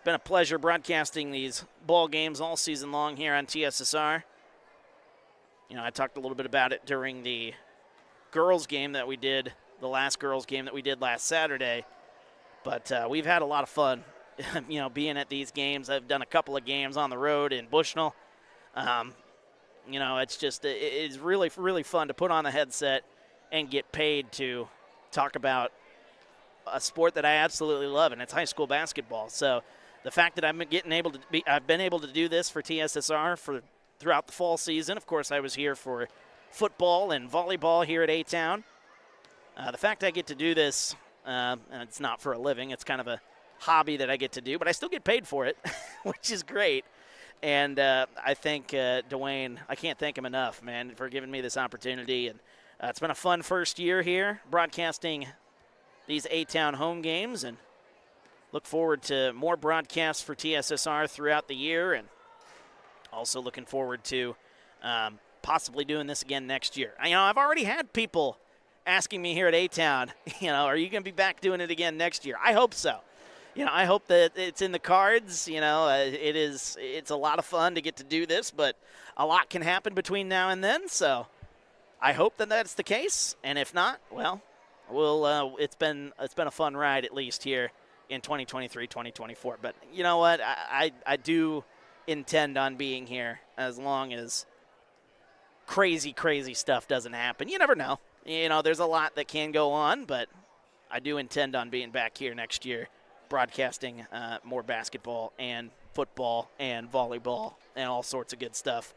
Been a pleasure broadcasting these ball games all season long here on TSSR. You know, I talked a little bit about it during the girls game that we did, the last girls game that we did last Saturday. But we've had a lot of fun, you know, being at these games. I've done a couple of games on the road in Bushnell. You know, it's just, it's really, really fun to put on the headset and get paid to talk about a sport that I absolutely love, and it's high school basketball. So the fact that I've been able to do this for TSSR throughout the fall season. Of course, I was here for football and volleyball here at A-Town. The fact I get to do this, and it's not for a living, it's kind of a hobby that I get to do, but I still get paid for it, which is great. And I thank Dwayne, I can't thank him enough, man, for giving me this opportunity. And it's been a fun first year here broadcasting these A-Town home games, and look forward to more broadcasts for TSSR throughout the year, and also looking forward to possibly doing this again next year. You know, I've already had people asking me here at A-Town, you know, are you going to be back doing it again next year? I hope so. You know, I hope that it's in the cards. You know, it's a lot of fun to get to do this, but a lot can happen between now and then. So I hope that that's the case. And if not, well, it's been a fun ride, at least here in 2023, 2024. But you know what? I do intend on being here as long as crazy stuff doesn't happen. You never know. You know, there's a lot that can go on, but I do intend on being back here next year, broadcasting more basketball and football and volleyball and all sorts of good stuff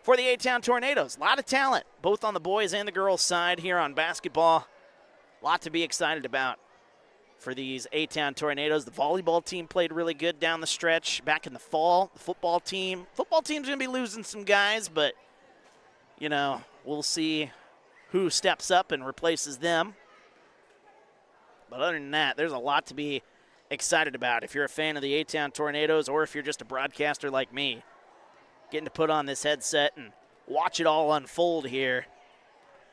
for the A-Town Tornadoes. A lot of talent, both on the boys and the girls side here on basketball. A lot to be excited about for these A-Town Tornadoes. The volleyball team played really good down the stretch back in the fall. The football team's going to be losing some guys, but, you know, we'll see who steps up and replaces them. But other than that, there's a lot to be excited about. If you're a fan of the A-Town Tornadoes, or if you're just a broadcaster like me, getting to put on this headset and watch it all unfold here,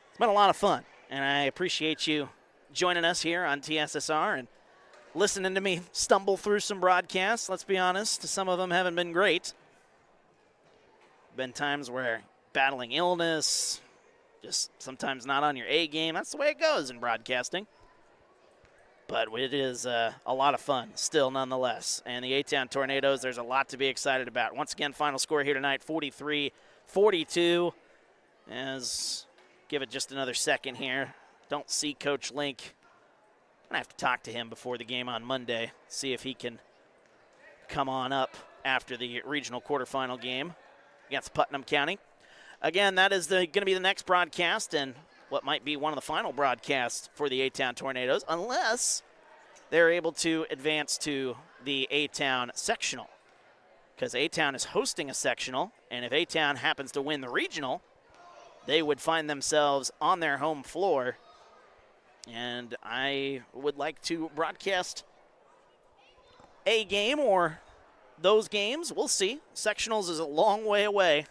it's been a lot of fun. And I appreciate you joining us here on TSSR and listening to me stumble through some broadcasts. Let's be honest, some of them haven't been great. Been times where battling illness, just sometimes not on your A game. That's the way it goes in broadcasting. But it is a lot of fun still nonetheless. And the A-Town Tornadoes, there's a lot to be excited about. Once again, final score here tonight, 43-42. As give it just another second here. Don't see Coach Link. I'm going to have to talk to him before the game on Monday, see if he can come on up after the regional quarterfinal game against Putnam County. Again, that is going to be the next broadcast and what might be one of the final broadcasts for the A-Town Tornadoes, unless they're able to advance to the A-Town sectional. Because A-Town is hosting a sectional, and if A-Town happens to win the regional, they would find themselves on their home floor. And I would like to broadcast a game or those games. We'll see. Sectionals is a long way away,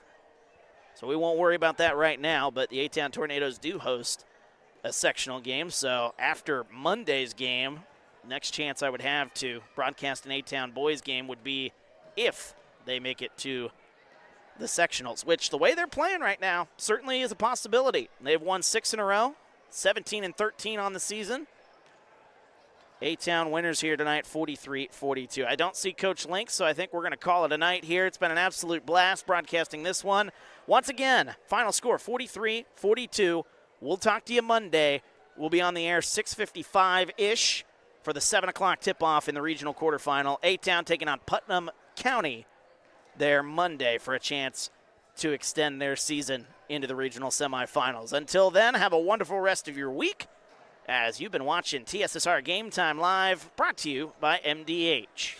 so we won't worry about that right now. But the A-Town Tornadoes do host a sectional game. So after Monday's game, next chance I would have to broadcast an A-Town boys game would be if they make it to the sectionals, which the way they're playing right now certainly is a possibility. They've won 6 in a row, 17-13 on the season. A-Town winners here tonight, 43-42. I don't see Coach Link, so I think we're going to call it a night here. It's been an absolute blast broadcasting this one. Once again, final score, 43-42. We'll talk to you Monday. We'll be on the air 6:55-ish for the 7 o'clock tip-off in the regional quarterfinal. A-Town taking on Putnam County there Monday for a chance to extend their season into the regional semifinals. Until then, have a wonderful rest of your week as you've been watching TSSR Game Time Live, brought to you by MDH.